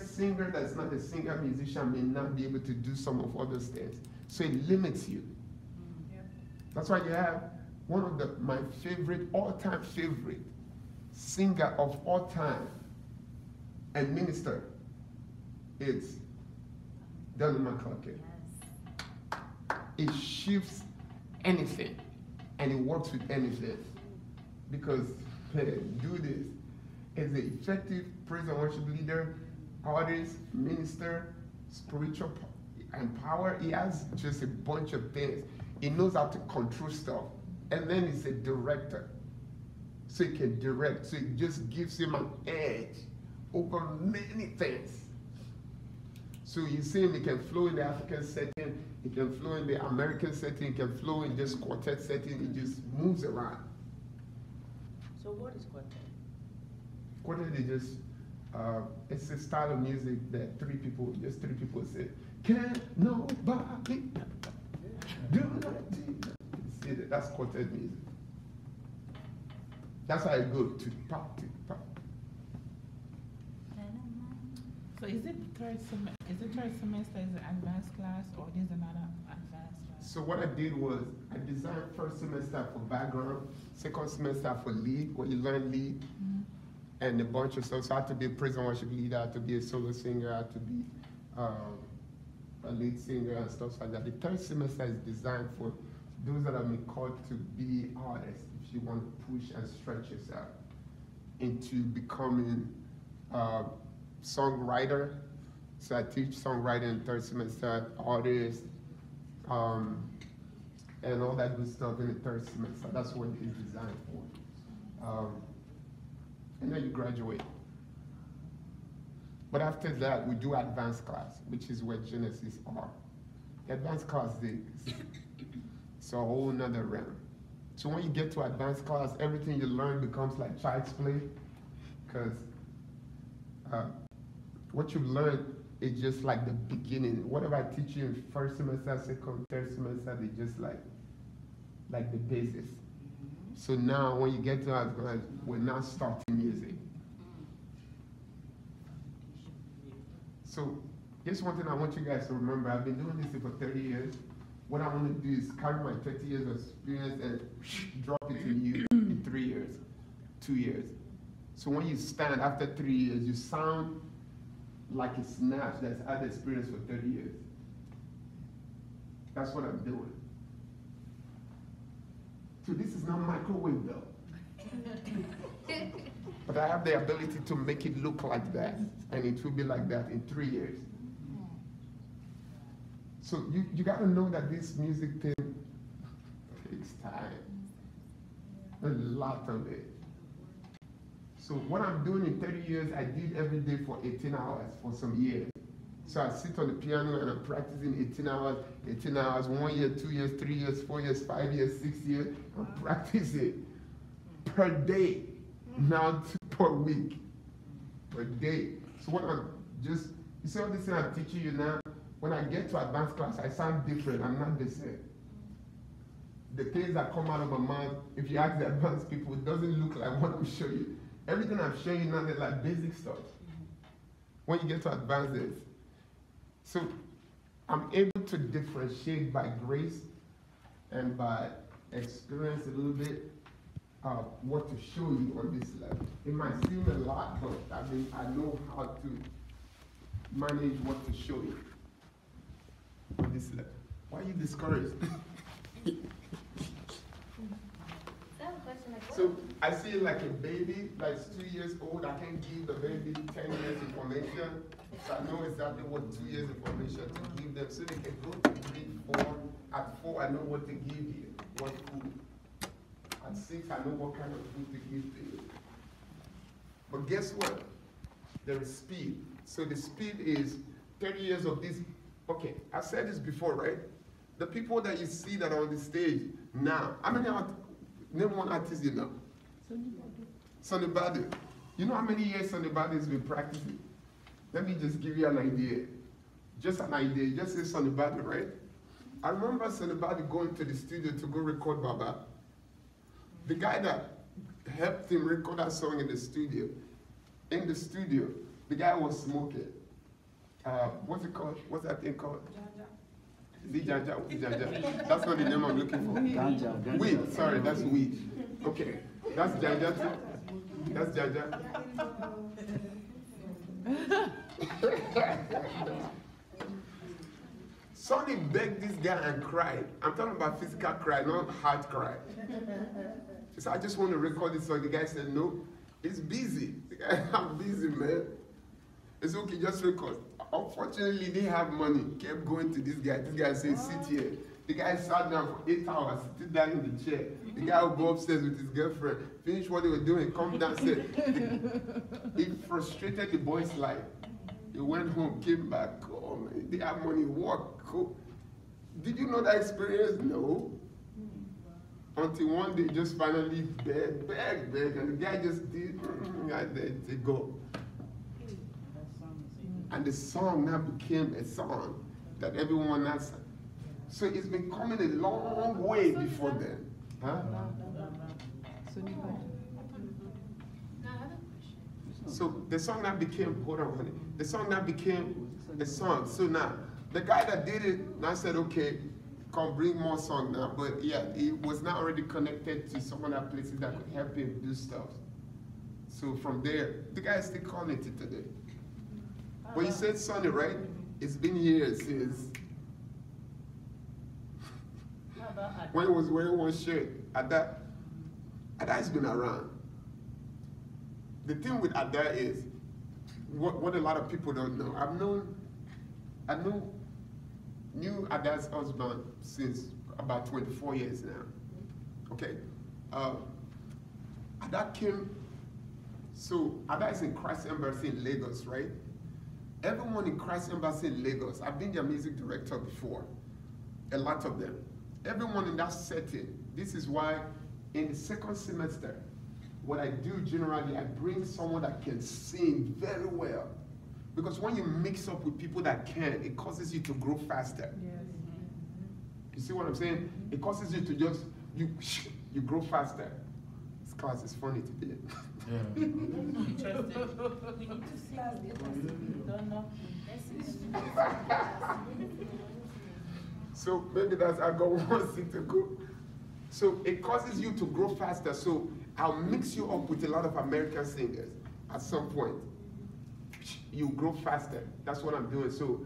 that's not a singer musician may not be able to do some of other things. So it limits you. That's why you have one of my favorite, all-time favorite singer of all time and minister is Donnie McClurkin. It shifts anything and it works with anything because do this as an effective praise and worship leader, artist, minister, spiritual empower. He has just a bunch of things. He knows how to control stuff. And then he's a director. So he can direct. So it just gives him an edge over many things. So you see him, he can flow in the African setting, he can flow in the American setting, he can flow in just quartet setting, he just moves around. So what is quartet? Quartet is just, it's a style of music that three people say, can nobody do nothing. See, that's quartet music. That's how I go to pop. So is it third semester is an advanced class or is another advanced class? So what I did was I designed first semester for background, second semester for lead, where you learn lead, and a bunch of stuff. So I had to be a praise and worship leader, I had to be a solo singer, I had to be a lead singer and stuff like that. The third semester is designed for those that have been called to be artists, if you want to push and stretch yourself into becoming songwriter. So I teach songwriting in third semester, artists, and all that good stuff in the third semester. That's what it's designed for. And then you graduate. But after that, we do advanced class, which is where Genesis are. The advanced class it's a whole nother realm. So when you get to advanced class, everything you learn becomes like child's play, because what you've learned is just like the beginning. Whatever I teach you in first semester, second, third semester, they just like the basis. So now when you get to advanced class, we're now starting music. So Here's one thing I want you guys to remember. I've been doing this for 30 years. What I want to do is carry my 30 years of experience and drop it in you in 3 years, 2 years. So when you stand after 3 years, you sound like a snatch that's had experience for 30 years. That's what I'm doing. So this is not microwave though. But I have the ability to make it look like that, and it will be like that in 3 years. So you got to know that this music thing takes time, a lot of it. So what I'm doing in 30 years, I did every day for 18 hours for some years. So I sit on the piano and I'm practicing 18 hours, 1 year, 2 years, 3 years, 4 years, 5 years, 6 years. I'm practicing per day, now per week, per day. So what I'm just, you see all this thing I'm teaching you now? When I get to advanced class, I sound different. I'm not the same. The things that come out of my mouth, if you ask the advanced people, it doesn't look like what I'm showing you. Everything I'm showing you now, they're like basic stuff. When you get to advanced, so I'm able to differentiate by grace and by experience a little bit what to show you on this level. It might seem a lot, but I know how to manage what to show you on this level. Why are you discouraged? So I see it like a baby that's 2 years old. I can give the baby 10 years information. So I know exactly what 2 years information to give them so they can go to 3, 4. At 4, I know what to give you, what food. At 6, I know what kind of food to give to you. But guess what? There is speed. So the speed is 30 years of this. Okay, I said this before, right? The people that you see that are on the stage now, how many name one artist you know? Sonny Badu. You know how many years Sonny Badu has been practicing? Let me just give you an idea. Just an idea. You just say Sonny Badu, right? I remember Sonny Badu going to the studio to go record Baba. The guy that helped him record that song in the studio, the guy was smoking. What's it called? What's that thing called? Is it Janja? What's Janja? That's not the name I'm looking for. Ganja. Weed. Sorry, that's weed. Okay. That's Janja too. That's Janja. Sonny begged this guy and cried. I'm talking about physical cry, not heart cry. He said, I just want to record this song. The guy said, no, it's busy. The guy, I'm busy, man. It's okay, just record. Unfortunately, they have money. Kept going to this guy. This guy said, sit here. The guy sat down for 8 hours, sit down in the chair. The guy would go upstairs with his girlfriend, finish what they were doing, come downstairs. It frustrated the boy's life. He went home, came back. Oh man, they have money, work. Cool. Did you know that experience? No. Until one day, just finally beg, and the guy just did, they go. And the song now became a song that everyone has. So it's been coming a long way before then. Huh? So the song now became, hold on, honey. The song now became a song. So now, the guy that did it now said, okay, come bring more song now. But yeah, it was now already connected to some other places that could help him do stuff. So from there, the guy is still calling it today. When you said Sonny, right? It's been years since when it was wearing one shirt. Ada has been around. The thing with Ada is what a lot of people don't know. I knew Ada's husband since about 24 years now. Okay, Ada came. So Ada is in Christ Embassy in Lagos, right? Everyone in Christ Embassy in Lagos, I've been their music director before, a lot of them. Everyone in that setting, this is why in the second semester, what I do generally, I bring someone that can sing very well. Because when you mix up with people that can, it causes you to grow faster. Yes. You see what I'm saying? It causes you to just, you grow faster. This class is funny today. Interesting. We need to see how they don't know. So maybe that's I got one thing to go. So it causes you to grow faster. So I'll mix you up with a lot of American singers at some point. You grow faster. That's what I'm doing. So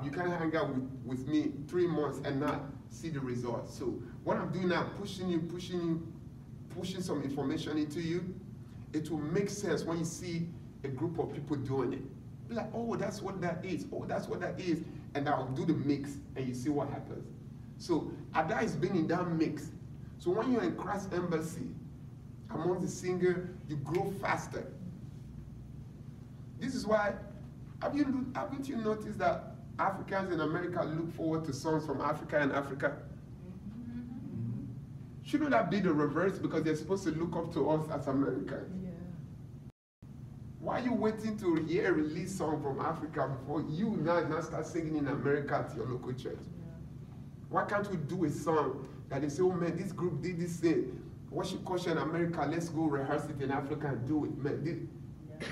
you can hang out with me 3 months and not see the results. So what I'm doing now, pushing some information into you. It will make sense when you see a group of people doing it. Be like, oh, that's what that is. Oh, that's what that is. And I'll do the mix and you see what happens. So Ada is being in that mix. So when you're in Christ Embassy, among the singer, you grow faster. This is why, haven't you noticed that Africans in America look forward to songs from Africa and Africa? Shouldn't that be the reverse because they're supposed to look up to us as Americans? Yeah. Why are you waiting to hear a release song from Africa before you now start singing in America at your local church? Yeah. Why can't we do a song that they say, oh man, this group did this thing. Worship culture in America, let's go rehearse it in Africa and do it, man. Yeah.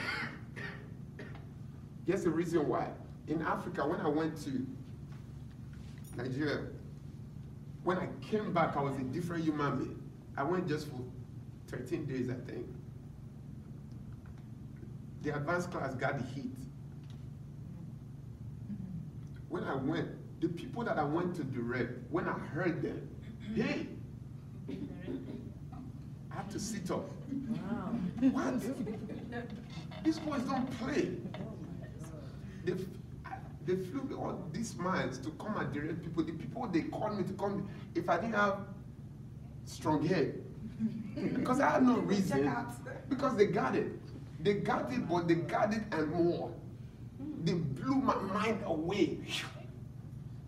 Here's the reason why. In Africa, when I went to Nigeria, when I came back, I was a different human being. I went just for 13 days, I think. The advanced class got the heat. When I went, the people that I went to direct, when I heard them, hey, I had to sit up. Wow. What? These boys don't play. They flew all these miles to come and direct people. The people they called me to come, if I didn't have strong head, because I had no reason, because they got it. They got it, but they got it and more. They blew my mind away.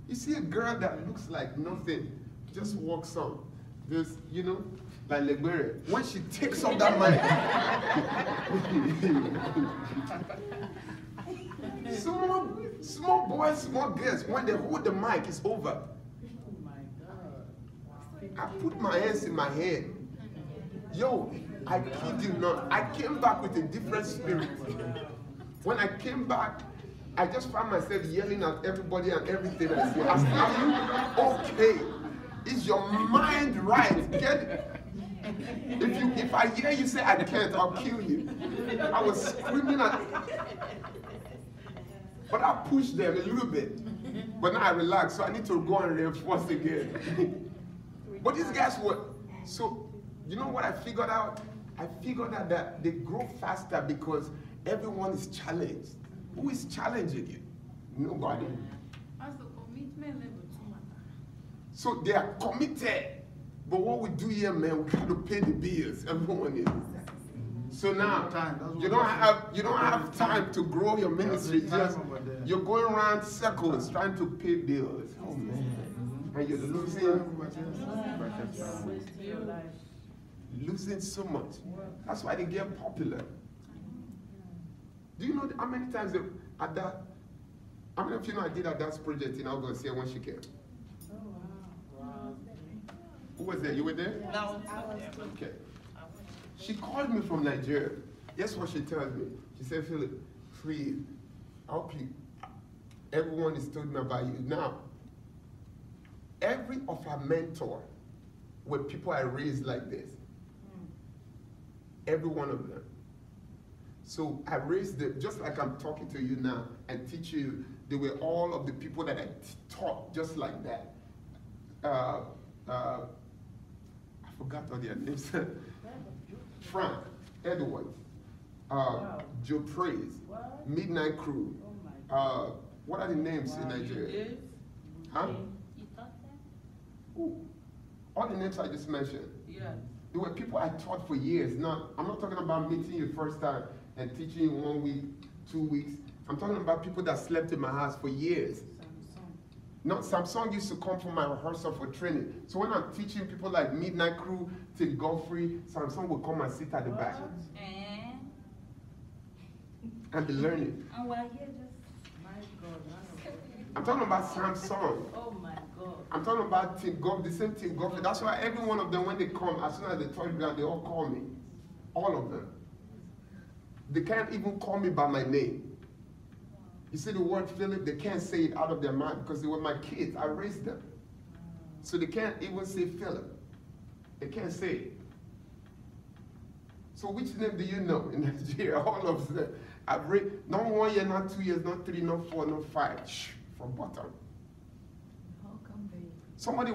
You see a girl that looks like nothing, just walks on. There's, you know, like Legbere. When she takes off that mic, small boys, small girls, when they hold the mic, it's over. Oh my God. I put my hands in my head. Yo, I kid you not, I came back with a different spirit. When I came back, I just found myself yelling at everybody and everything. I said, are you okay? Is your mind right? Get it? If I hear you say I can't, I'll kill you. I was screaming at, but I pushed them a little bit. But now I relaxed, so I need to go and reinforce again. But these guys were, so you know what I figured out? I figured out that they grow faster because everyone is challenged. Who is challenging you? Nobody. As the commitment level too. So they are committed. But what we do here, man, we got to pay the bills. Everyone is. So now you don't have time to grow your ministry. Just you're going around circles trying to pay bills. Oh man. And you're losing so much. That's why they get popular. Do you know how many times at that? How many of you know I did at that project in August here when she came? Oh wow. Who was there? You were there? No. Okay. She called me from Nigeria. Guess what she tells me? She said, Philip, please, I hope you, everyone is talking about you. Now, every of her mentor were people I raised like this. Every one of them. So I raised them, just like I'm talking to you now and teaching you, they were all of the people that I taught just like that. I forgot all their names. Frank, Edward, Joe Praise, Midnight Crew. What are the names in Nigeria? Huh? Ooh, all the names I just mentioned. Yeah. There were people I taught for years. Now, I'm not talking about meeting you first time and teaching you 1 week, 2 weeks. I'm talking about people that slept in my house for years. No, Samsung used to come from my rehearsal for training. So when I'm teaching people like Midnight Crew, Tim Godfrey, Samsung will come and sit at the back. And be learning. And we're here just, my God. I'm talking about Samsung. Oh my God. I'm talking about Tim Godfrey, the same Tim Godfrey. That's why every one of them, when they come, as soon as they touch ground, they all call me. All of them. They can't even call me by my name. You see the word Philip, they can't say it out of their mind because they were my kids. I raised them. So they can't even say Philip. They can't say it. So which name do you know in Nigeria? All of them. I've read, not 1 year, not 2 years, not 3, not 4, not 5. Shh, from bottom. Somebody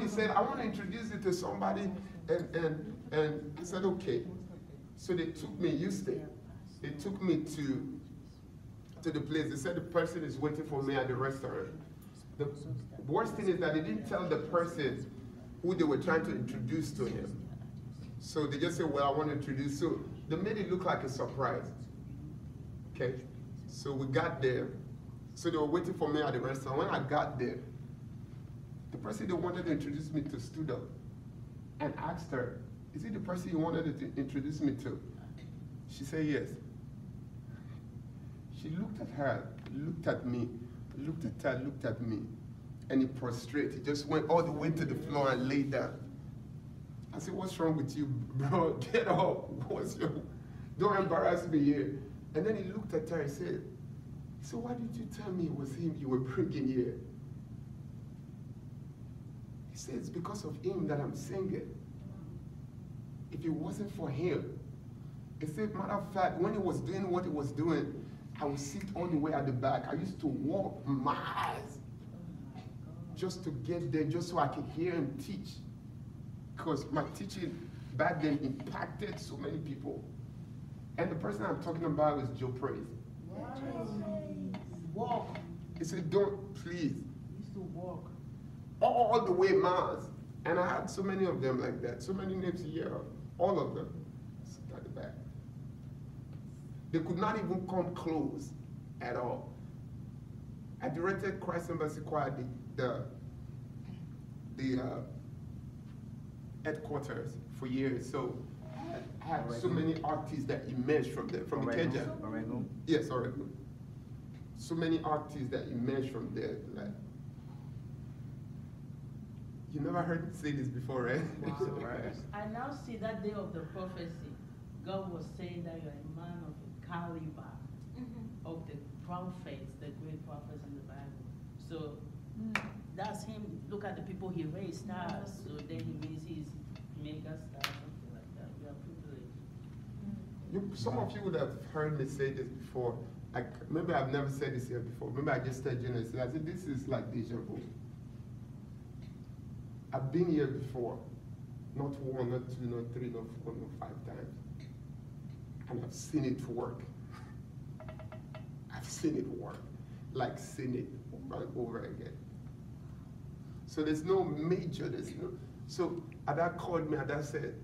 said, I want to introduce you to somebody, and I said, okay. So they took me, Houston. They took me to the place. They said the person is waiting for me at the restaurant. The worst thing is that they didn't tell the person who they were trying to introduce to him. So they just said, well, I want to introduce. So they made it look like a surprise. Okay? So we got there. So they were waiting for me at the restaurant. When I got there, the person they wanted to introduce me to stood up and asked her, is it the person you wanted to introduce me to? She said yes. She looked at her, looked at me, looked at her, looked at me, and he prostrated. He just went all the way to the floor and laid down. I said, what's wrong with you, bro? Get up. What's your... Don't embarrass me here. And then he looked at her and said, so why did you tell me it was him you were bringing here? He said, it's because of him that I'm singing. If it wasn't for him, he said, matter of fact, when he was doing what he was doing, I would sit all the way at the back. I used to walk miles just to get there, just so I could hear him teach. Because my teaching back then impacted so many people. And the person I'm talking about is Joe Praise. Walk. He said, don't, please. He used to walk. All the way miles. And I had so many of them like that. So many names a year. All of them. Sit at the back. They could not even come close at all. I directed Christ Embassy Choir, the headquarters for years. So I had so many artists that emerged from there, from Kenya. Oregon? Yes, Oregon. So many artists that emerged from there. Like, you never heard me say this before, right? Wow. I now see that day of the prophecy. God was saying that you're a man of a caliber of the prophets, the great prophets in the Bible. So that's him. Look at the people he raised, stars. So then he means he's mega star, something like that. We are privileged. Some of you would have heard me say this before. Maybe I've never said this here before. Maybe I just said, I said, this is like deja vu. I've been here before. Not 1, not 2, not 3, not 4, not 5 times. And I've seen it work. I've seen it work. Like seen it over and over again. So there's no major, so Ada called me, Ada said,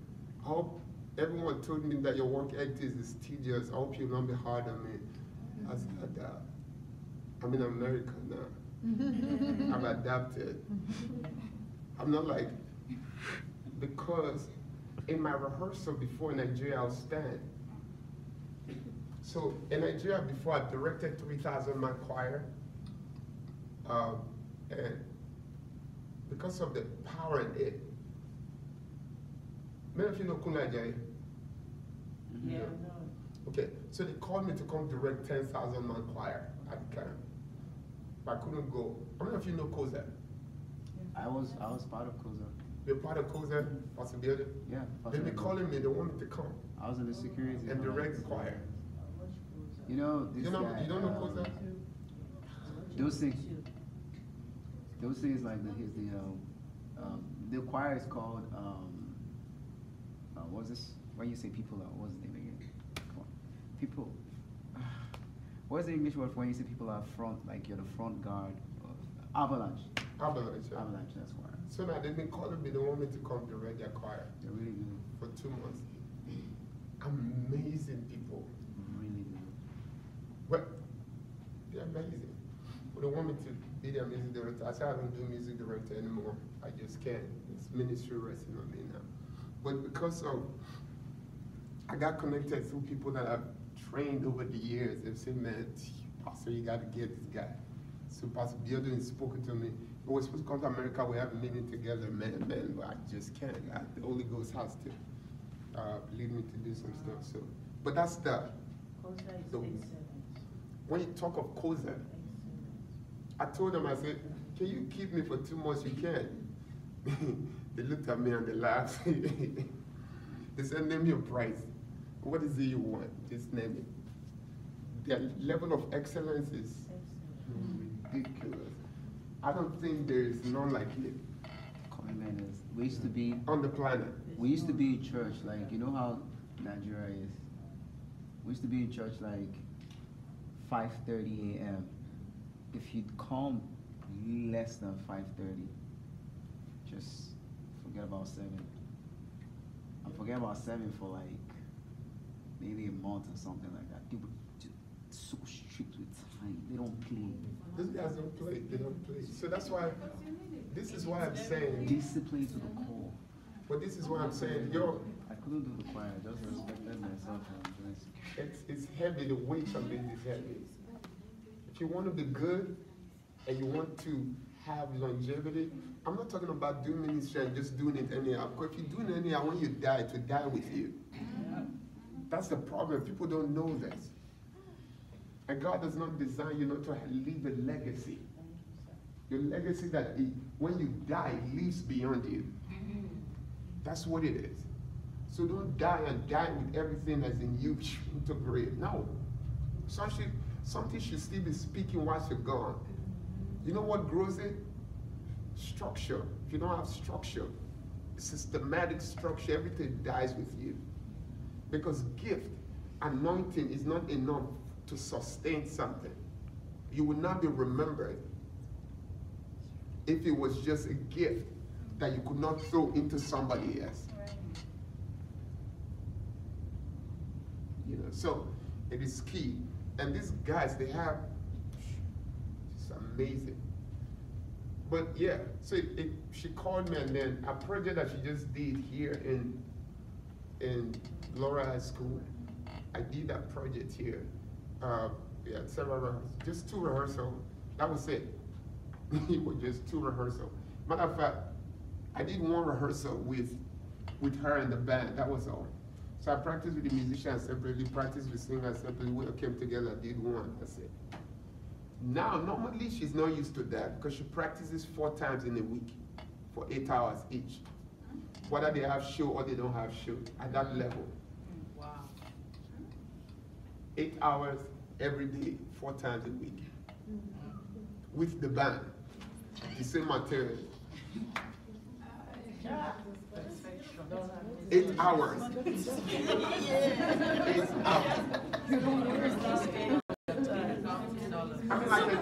I hope everyone told me that your work ethic is tedious. I hope you'll not be hard on me. I said, Ada, I'm in America now. I've adapted. I'm not like, because in my rehearsal before in Nigeria, I'll stand. So in Nigeria, before I directed 3,000-man choir, and because of the power in it, many of you know Kunle Ajayi? Yeah, no. Okay, so they called me to come direct 10,000-man choir at the camp. But I couldn't go. How many of you know Koza? I was part of Koza. You're part of Koza, Possibility? Yeah. They've been calling me, they want me to come. I was in the security. And direct the choir. You know, this you guy, don't know Koza? Those things like the choir is called, what's this? When you say people, what's the name again? Come on. People. What's the English word for when you say people are front, like you're the front guard? Avalanche. Avalanche, yeah. Avalanche, that's choir. So now they've been calling me, they want me to come direct their choir. They're really good. For 2 months. Amazing people. Really good. Well, they're amazing. But they want me to be their music director. I said I don't do music director anymore. I just can't. It's ministry resting on me now. But because of, I got connected through people that I've trained over the years. They've said, man, Pastor, you got to get this guy. So Pastor Biodo has spoken to me. We were supposed to come to America. We have a meeting together, man, but I just can't. The Holy Ghost has to lead me to do some stuff. So But that's the, Kosa is the 8/7. when you talk of Kosa, I told them, I said, can you keep me for 2 months? You can. They looked at me and they laughed. They said, name your price. What is it you want? Just name it. Their level of excellence is ridiculous. I don't think there is none like it Commitment is, we used to be, on the planet. we used to be in church, like, you know how Nigeria is? We used to be in church like 5:30 a.m. If you'd come less than 5:30, just forget about 7. And forget about 7 for like maybe a month or something like that. People just so strict with time. They don't play. These guys don't play. They don't play. So that's why, this is why I'm saying, Discipline to the core. but this is why I'm saying, yo, I couldn't do the choir. I just respected myself and it's heavy. The weight of it is heavy. If you want to be good and you want to have longevity, I'm not talking about doing ministry and just doing it anyhow. Because if you're doing it anyhow, when you die, it will die with you. That's the problem. People don't know this. And God does not design you not to leave a legacy. Your legacy that when you die, it lives beyond you. That's what it is. So don't die and die with everything that's in you into grave. No. Something should still be speaking whilst you're gone. You know what grows it? Structure. If you don't have structure, systematic structure, everything dies with you. Because gift, anointing is not enough to sustain something. You will not be remembered if it was just a gift that you could not throw into somebody else. You know, so it is key. And these guys, they have, it's amazing. But yeah, so she called me, and then a project that she just did here in Laura High School, I did that project here. We had several rehearsals, just 2 rehearsals. That was it. It was just 2 rehearsals. Matter of fact, I did 1 rehearsal with her in the band. That was all. So I practiced with the musicians separately, practiced with singers separately. We came together, did 1. That's it. Now, normally she's not used to that because she practices 4 times in a week for 8 hours each. Whether they have show or they don't have show, at that level. Wow. 8 hours every day, 4 times a week. With the band. The same material. 8 hours. 8 hours. I mean,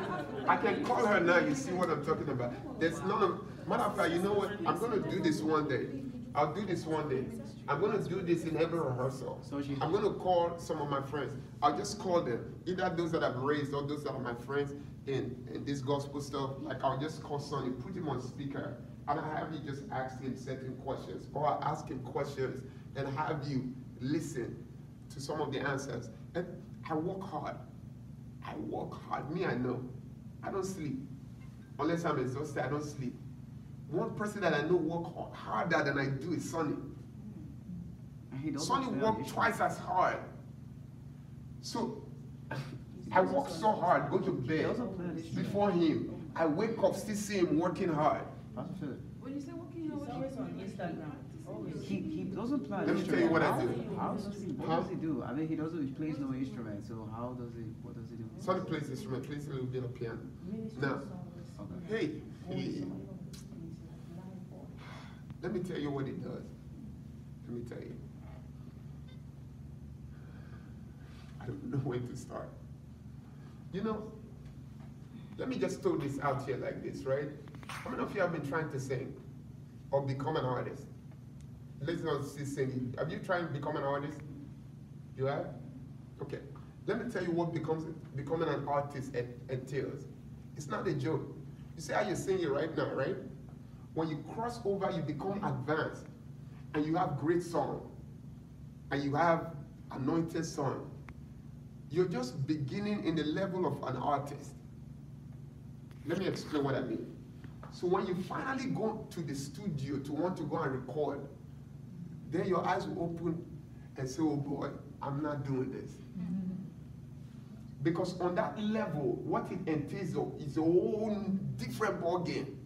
I can call her now, you see what I'm talking about. There's none of, matter of fact, you know what? I'm going to do this one day. I'll do this one day. I'm going to do this in every rehearsal. I'm going to call some of my friends. I'll just call them, either those that I've raised or those that are my friends in this gospel stuff. Like I'll just call Sonny, put him on speaker, and I have you just ask him certain questions, or I'll ask him questions and have you listen to some of the answers. And I work hard. I work hard. Me, I know. I don't sleep. Unless I'm exhausted, I don't sleep. One person that I know work harder than I do is Sonny. Sonny worked twice as hard. So I work so hard, go to bed before him. I wake up, still see him working hard. When you say working hard, It's always on Instagram. He doesn't play. Let me tell you what I do. What does he do? I mean, he plays no instrument, so what does he do? Sonny plays instrument, plays a little bit of piano. Now, hey, let me tell you what he does. Let me tell you. I don't know where to start. You know, let me just throw this out here like this, right? How many of you have been trying to sing or become an artist? Let's not see singing. Have you tried to become an artist? You have? Okay. Let me tell you what becoming an artist entails. It's not a joke. You see how you're singing right now, right? When you cross over, you become advanced, and you have great song, and you have anointed song. You're just beginning in the level of an artist. Let me explain what I mean. So when you finally go to the studio to want to go and record, then your eyes will open and say, oh boy, I'm not doing this. Because on that level, what it entails is a whole different ball game.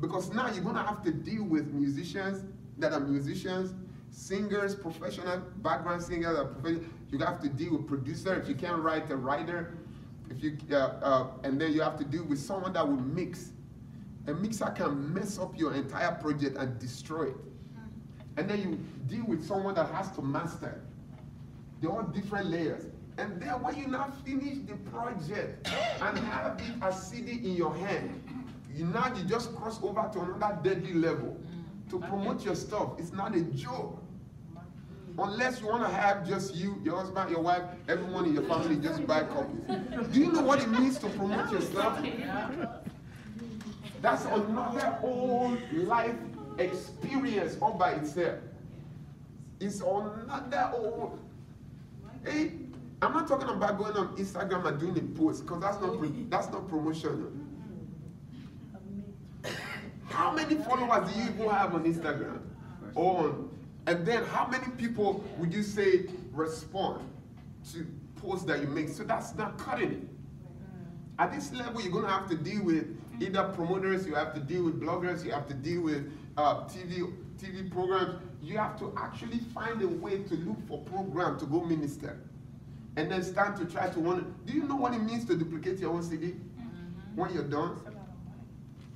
Because now you're gonna have to deal with musicians that are musicians, singers, professional background singers that are professional. You have to deal with producer if you can't write, a writer. If you and then you have to deal with someone that will mix. A mixer can mess up your entire project and destroy it. And then you deal with someone that has to master. They're all different layers. And then when you now finish the project and have it as CD in your hand, you just cross over to another deadly level to promote your stuff. It's not a joke. Unless you want to have just you, your husband, your wife, everyone in your family just buy copies. Do you know what it means to promote your stuff? That's another whole life experience all by itself. It's another whole. Hey, I'm not talking about going on Instagram and doing a post, because that's not promotion. How many followers do you even have on Instagram? And then how many people would you say respond to posts that you make? So that's not cutting it. At this level, you're gonna have to deal with either promoters, you have to deal with bloggers, you have to deal with TV programs. You have to actually find a way to look for program to go minister. And then start to try to do you know what it means to duplicate your own CD? When you're done?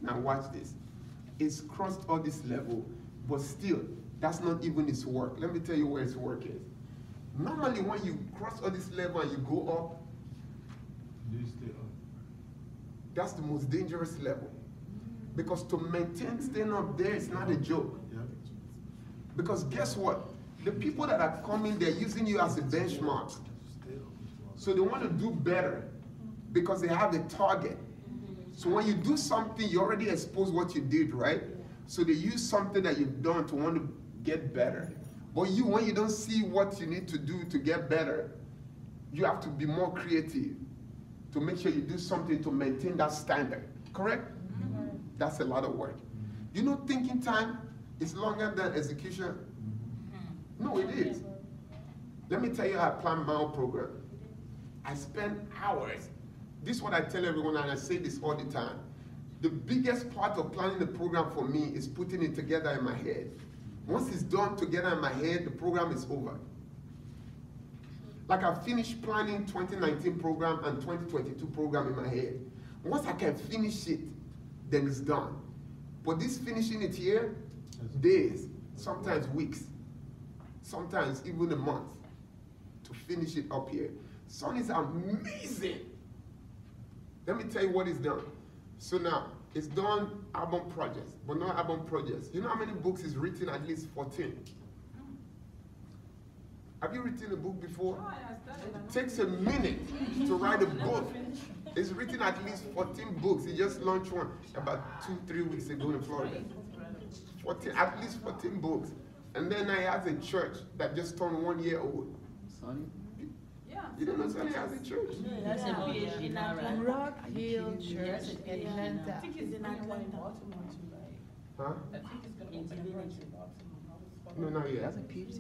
Now watch this. It's crossed all this level, but still, that's not even its work. Let me tell you where its work is. Normally when you cross all this level and you go up, You stay up. that's the most dangerous level. Because to maintain staying up there is not a joke. Yeah. Because guess what? The people that are coming, they're using you as a benchmark. So they want to do better because they have a target. So when you do something, you already expose what you did, right? So they use something that you've done to want to get better. But when you don't see what you need to do to get better, you have to be more creative to make sure you do something to maintain that standard. Correct? That's a lot of work. You know, thinking time is longer than execution? No, it is. Let me tell you how I plan my own program. I spend hours. This is what I tell everyone, and I say this all the time. The biggest part of planning the program for me is putting it together in my head. Once it's done together in my head, the program is over. Like I finished planning 2019 program and 2022 program in my head. Once I can finish it, then it's done. But this finishing it here, days, sometimes weeks, sometimes even a month to finish it up here. Son is amazing. Let me tell you what is done. So now, it's done album projects, but not album projects. You know how many books is written? At least 14. Have you written a book before? It takes a minute to write a book. It's written at least 14 books. He just launched one about 2-3 weeks ago in Florida. At least 14 books. And then I have a church that just turned 1 year old. Sonny? You don't know Sonny has a church? That's a PhD now, right? Rock Hill Church, Atlanta. I think it's in Baltimore too, right? Huh? I think it's gonna open a branch in Baltimore. No, not yet. That's a PhD.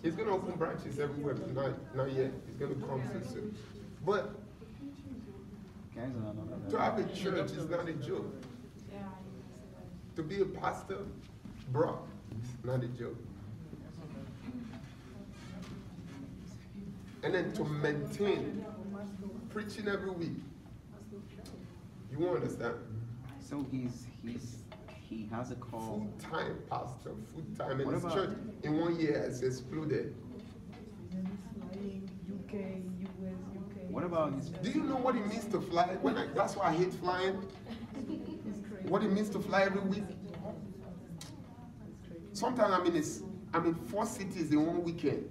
It's going to open branches everywhere, but not yet. It's going to come soon. But to have a church is not a joke. To be a pastor, bro, it's not a joke. And then to maintain preaching every week, you won't understand. So he has a call. Full-time pastor, full-time, and his church in 1 year has exploded. UK, US, UK. What about his? Do you know what it means to fly? That's why I hate flying. What it means to fly every week. Sometimes I'm in 4 cities in 1 weekend.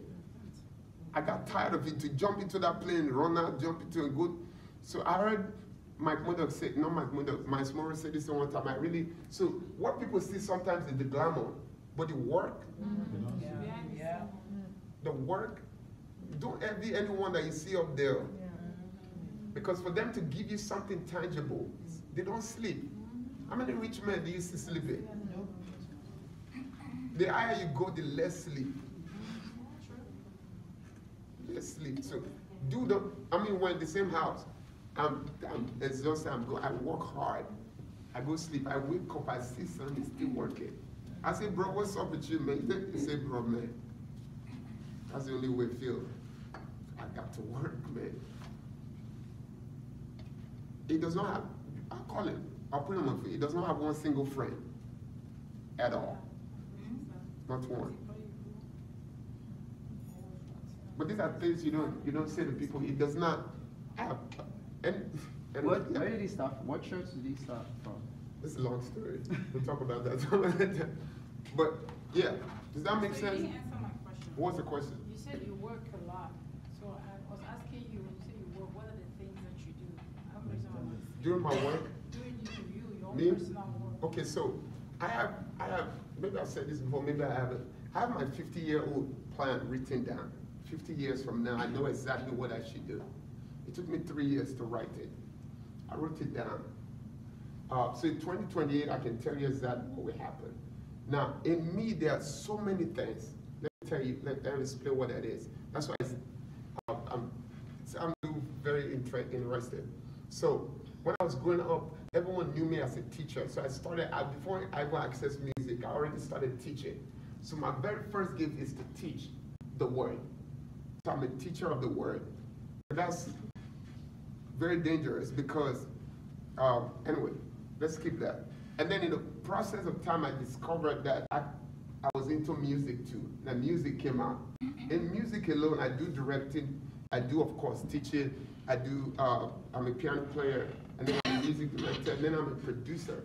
I got tired of it to jump into that plane, run out, jump into a good. So I heard Mike Murdoch say, not Mike Murdoch, Miles Morris said this one time. So what people see sometimes is the glamour, but the work, the work, don't envy anyone that you see up there. Because for them to give you something tangible, they don't sleep. How many rich men do you see sleeping? The higher you go, the less sleep. They sleep too. We're in the same house. I'm exhausted. I work hard. I go sleep. I wake up. I see somebody still working. I say, bro, what's up with you, man? He say, bro, man, that's the only way I feel. I got to work, man. He does not have, I'll call him, I'll put him on. He does not have one single friend at all. Not one. But these are things you don't say to people. He does not have. Where did he start from? What church did he start from? It's a long story. We'll talk about that. But yeah, does that make sense? You didn't answer my question. What's the question? You said you work a lot. So I was asking you, when you say you work, what are the things that you do? I have a reason why I'm asking. During my work? During your own Me? personal work. Okay, so I have, maybe I've said this before, maybe I haven't. I have my 50-year-old plan written down. 50 years from now, I know exactly what I should do. It took me 3 years to write it. I wrote it down. So in 2028, I can tell you exactly what will happen. Now, in me, there are so many things. Let me tell you, let me explain what that is. That's why I'm very interested. So when I was growing up, everyone knew me as a teacher. So I started, before I go access music, I already started teaching. So my very first gift is to teach the word. So I'm a teacher of the word. That's very dangerous because, anyway, let's keep that. And then in the process of time, I discovered that I was into music too. The music came out. In music alone, I do directing. I do, of course, teaching. I do, I'm a piano player, and then I'm a music director, and then I'm a producer.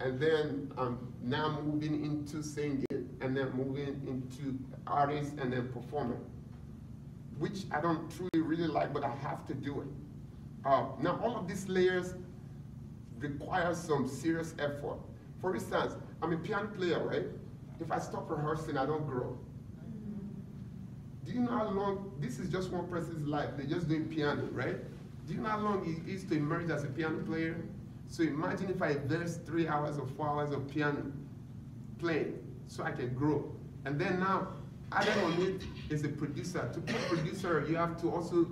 And then I'm now moving into singing, and then moving into artist, and then performer, which I don't truly really like, but I have to do it. Now, all of these layers require some serious effort. For instance, I'm a piano player, right? If I stop rehearsing, I don't grow. Do you know how long, this is just one person's life, they're just doing piano, right? Do you know how long it is to emerge as a piano player? So imagine if I invest 3 hours or 4 hours of piano playing so I can grow. And then now, added on it is a producer. To be a producer, you have to also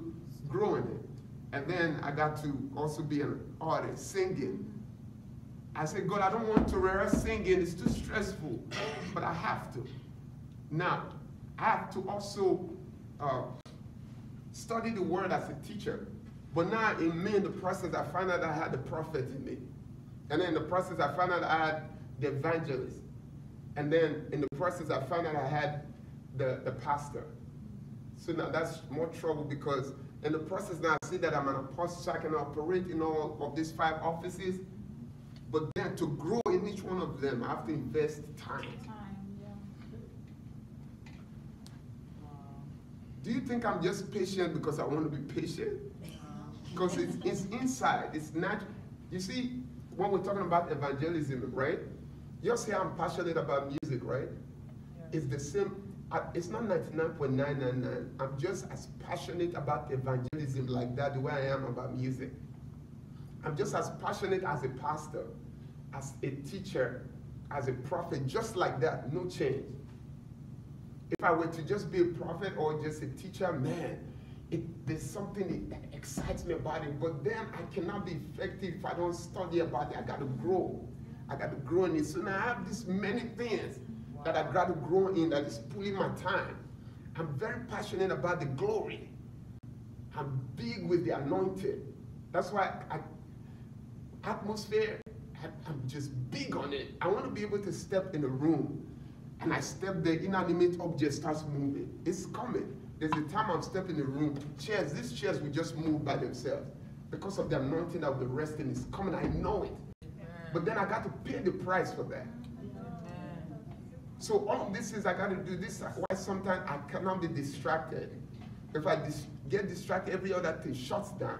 grow in it. And then I got to also be an artist, singing. I said, God, I don't want to rehearse singing, it's too stressful, but I have to. Now, I have to also study the word as a teacher. But now in me, in the process, I found out I had the prophet in me. And then in the process, I found out I had the evangelist. And then in the process, I found out I had the pastor. So now that's more trouble because in the process now I see that I'm an apostle, so I can operate in all of these 5 offices. But then to grow in each one of them, I have to invest time. Do you think I'm just patient because I want to be patient? Because it's inside, it's not. You see, when we're talking about evangelism, right? You say I'm passionate about music, right? It's the same. It's not 99.999. I'm just as passionate about evangelism like that, the way I am about music. I'm just as passionate as a pastor, as a teacher, as a prophet, just like that, no change. If I were to just be a prophet or just a teacher, man, there's something that excites me about it, but then I cannot be effective if I don't study about it. I got to grow. I got to grow in it. So now I have these many things that I got to grow in that is pulling my time. I'm very passionate about the glory. I'm big with the anointing. That's why atmosphere, I'm just big on it. I want to be able to step in a room and I step there, inanimate object starts moving. It's coming. There's a time I'm stepping in the room, chairs, these chairs will just move by themselves. Because of the anointing of the resting is coming, I know it. But then I got to pay the price for that. So all of this is I got to do this, why sometimes I cannot be distracted. If I get distracted, every other thing shuts down.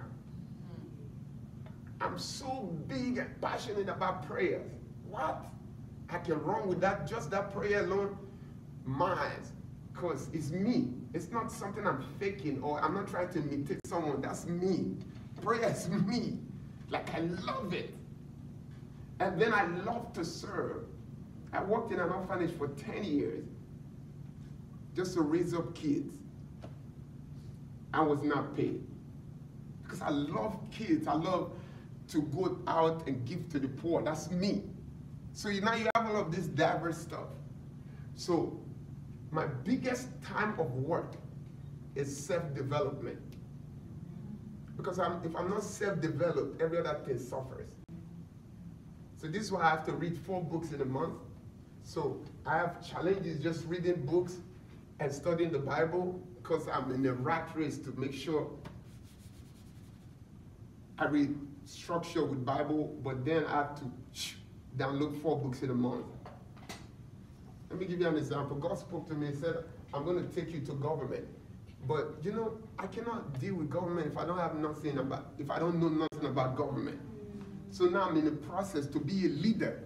I'm so big and passionate about prayers. What? I can run with that, just that prayer alone, miles, because it's me. It's not something I'm faking or I'm not trying to imitate someone. That's me. Prayer is me. Like I love it. And then I love to serve. I worked in an orphanage for 10 years just to raise up kids. I was not paid. Because I love kids. I love to go out and give to the poor. That's me. So now you have all of this diverse stuff. So my biggest time of work is self-development. Because if I'm not self-developed, every other thing suffers. So this is why I have to read 4 books in a month. So I have challenges just reading books and studying the Bible, because I'm in a rat race to make sure I read structure with Bible, but then I have to download 4 books in a month. Let me give you an example. God spoke to me and said, I'm going to take you to government. But you know, I cannot deal with government if I don't have nothing about, if I don't know nothing about government. So now I'm in the process to be a leader.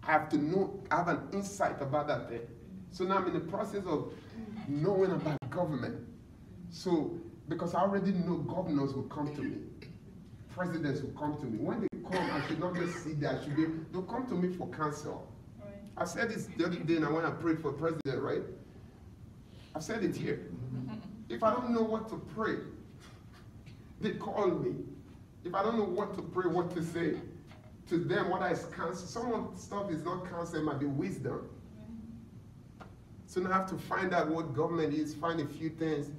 I have to know, I have an insight about that thing. So now I'm in the process of knowing about government. So, because I already know governors will come to me. Presidents will come to me. When they come, I should not just sit there. They'll come to me for counsel. Right. I said this the other day when I prayed for president, right? I've said it here. If I don't know what to pray, they call me. If I don't know what to pray, what to say, to them, what is counsel. Some of the stuff is not counsel, it might be wisdom. So now I have to find out what government is, find a few things,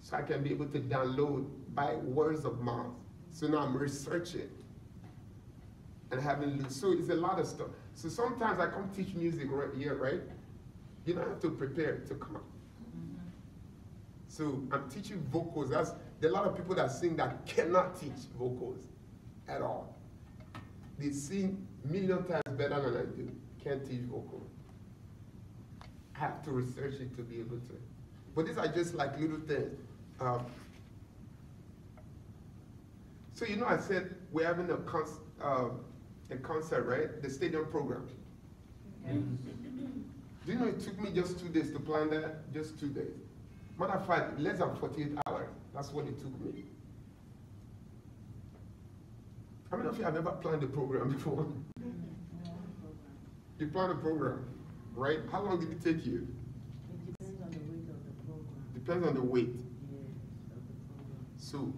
so I can be able to download by words of mouth. So now I'm researching and having, so it's a lot of stuff. So sometimes I come teach music right here, right? You don't have to prepare to come. So I'm teaching vocals. There are a lot of people that sing that cannot teach vocals at all. They sing a million times better than I do. Can't teach vocals. I have to research it to be able to. But these are just like little things. So you know, I said we're having a concert, right? The stadium program. Yes. Do you know it took me just 2 days to plan that? Just 2 days. Matter of fact, less than 48 hours. That's what it took me. How many of you have ever planned a program before? You planned a program, right? How long did it take you? It depends on the weight of the program. Depends on the weight. Yes, of the program. So,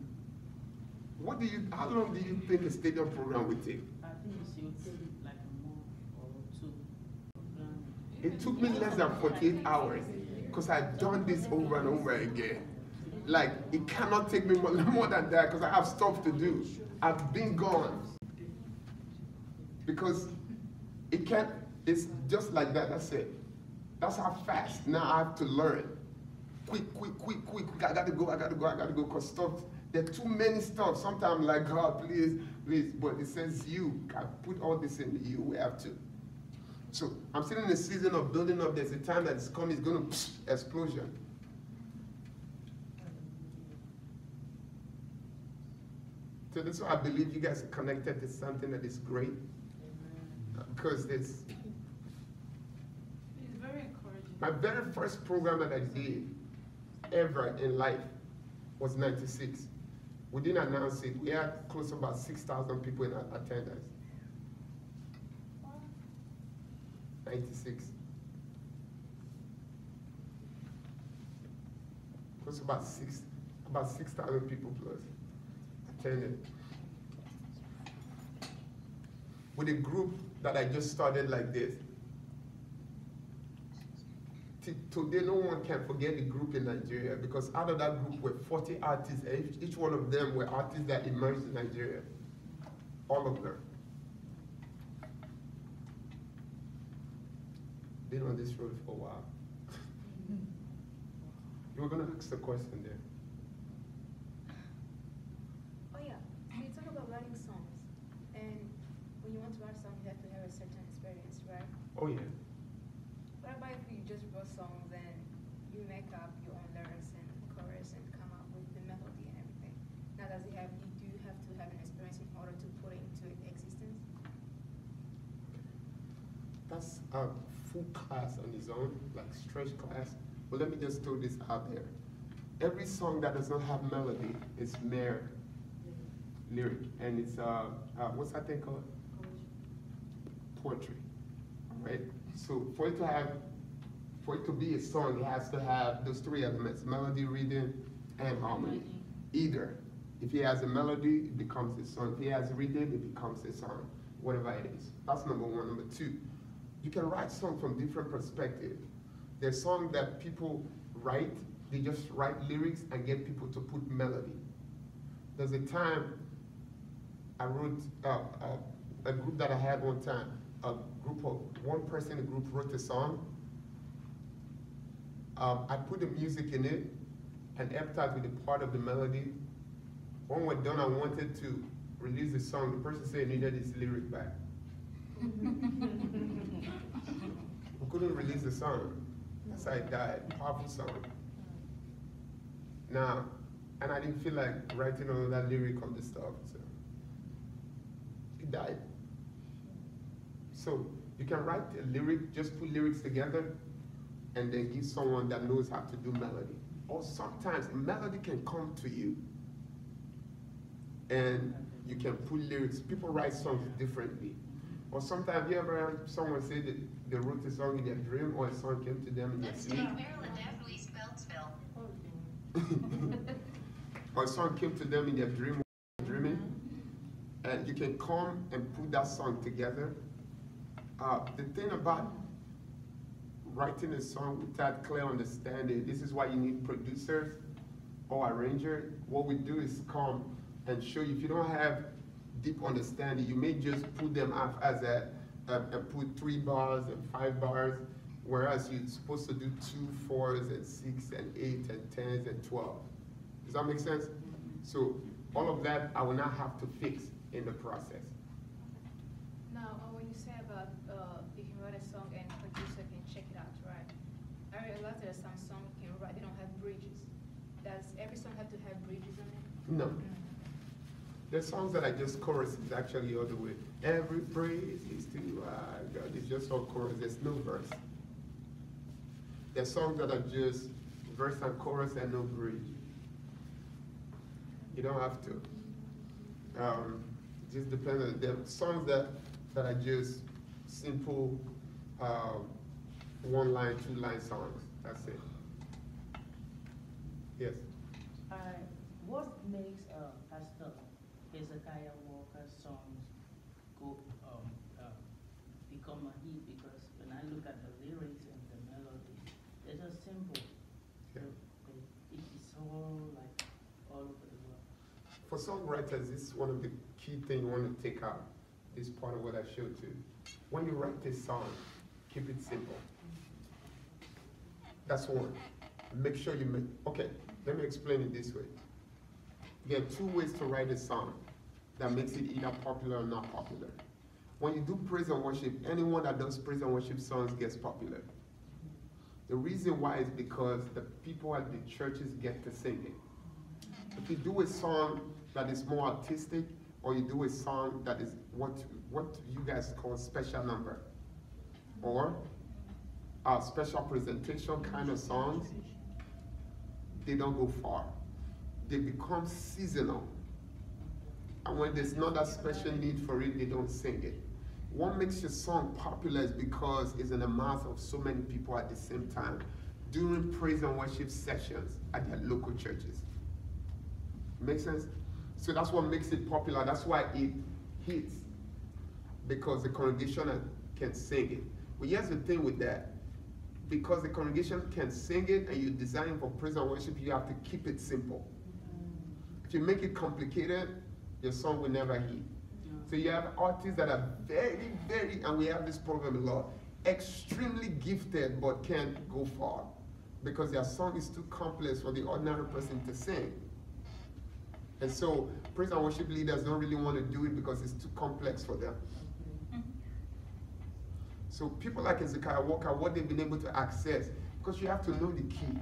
how long do you think a stadium program would take? I think it should take like a month or 2. It took me less than 48 hours because I've done this over and over again. Like, it cannot take me more than that because I have stuff to do. I've been gone. Because it can't, it's just like that, that's it. That's how fast. Now I have to learn. Quick. I gotta go, because stuff, there are too many stuff. Sometimes I'm like, God, please. But it says you. I put all this in you. We have to. So I'm still in the season of building up. There's a time that it's coming, it's going to explosion. So that's why I believe you guys are connected to something that is great. Because it's very encouraging. My very first program that I did ever in life was 96. We didn't announce it. We had close to about 6,000 people in attendance. 96. Close to about 6,000 people plus attended. With a group that I just started like this. Today, no one can forget the group in Nigeria because out of that group were 40 artists. Each one of them were artists that emerged in Nigeria. All of them. Been on this road for a while. You were going to ask the question there. Oh yeah, you talk about writing songs, and when you want to write a song, you have to have a certain experience, right? Oh yeah. What about if you just wrote songs and you make up your own lyrics and chorus and come up with the melody and everything? Now, do you have to have an experience in order to put it into existence? That's a full class on its own, like stretch class. But let me just throw this out there. Every song that does not have melody is mere lyric, and it's what's that thing called? Poetry. All right. So for it to be a song, it has to have those 3 elements: melody, rhythm, and harmony. Either. If he has a melody, it becomes a song. If he has rhythm, it becomes a song. Whatever it is. That's number one. Number two, you can write songs from different perspectives. There's songs that people write, they just write lyrics and get people to put melody. There's a time I wrote a group that I had one time, a group of one person in the group wrote a song. I put the music in it and emphasized with the part of the melody. When we're done, I wanted to release the song. The person said he needed his lyric back. We couldn't release the song. That's how it died. Powerful song. Now, and I didn't feel like writing all that lyric on the stuff, so it died. So you can write a lyric, just put lyrics together, and then give someone that knows how to do melody. Or sometimes a melody can come to you, and you can put lyrics. People write songs differently. Or sometimes you ever heard someone say that they wrote a song in their dream, or a song came to them in their sleep. Or a song came to them in their dream, dreaming, and you can come and put that song together. The thing about writing a song without clear understanding, this is why you need producers or arranger. What we do is come and show you. If you don't have deep understanding, you may just put them up as put 3 bars and 5 bars, whereas you're supposed to do 2 4s and 6 and 8 and 10s and 12. Does that make sense? So all of that I will not have to fix in the process. Now, when you say about you can write a song and producer can check it out, right? I realize there are some songs you can write, they don't have bridges. Does every song have to have bridges on it? No. There's songs that are just choruses actually all the way. Every praise is to God. It's just all chorus. There's no verse. There's songs that are just verse and chorus and no bridge. You don't have to. It just depends on the songs that are just simple 1-line, 2-line songs. That's it. Yes. What makes Pastor Hezekiah Walker's songs become a hit? Because when I look at the lyrics and the melody, they're just simple. Yeah. It's all like all over the world. For songwriters, this is one of the key things you want to take out. This part of what I showed you. When you write this song, keep it simple. That's one. Make sure you make, okay, let me explain it this way. There are 2 ways to write a song that makes it either popular or not popular. When you do praise and worship, anyone that does praise and worship songs gets popular. The reason why is because the people at the churches get to sing it. If you do a song that is more artistic, or you do a song that is what you guys call special number, or a special presentation kind of songs, they don't go far. They become seasonal. And when there's not a special need for it, they don't sing it. What makes your song popular is because it's in the mouth of so many people at the same time during praise and worship sessions at their local churches. Make sense? So that's what makes it popular. That's why it hits, because the congregation can sing it. But here's the thing with that. Because the congregation can sing it and you design it for praise and worship, you have to keep it simple. If you make it complicated, your song will never hit. So you have artists that are very, very, and we have this problem a lot, extremely gifted but can't go far because their song is too complex for the ordinary person to sing. And so praise and worship leaders don't really want to do it because it's too complex for them. So people like Hezekiah Walker, what they've been able to access, because you have to know the key.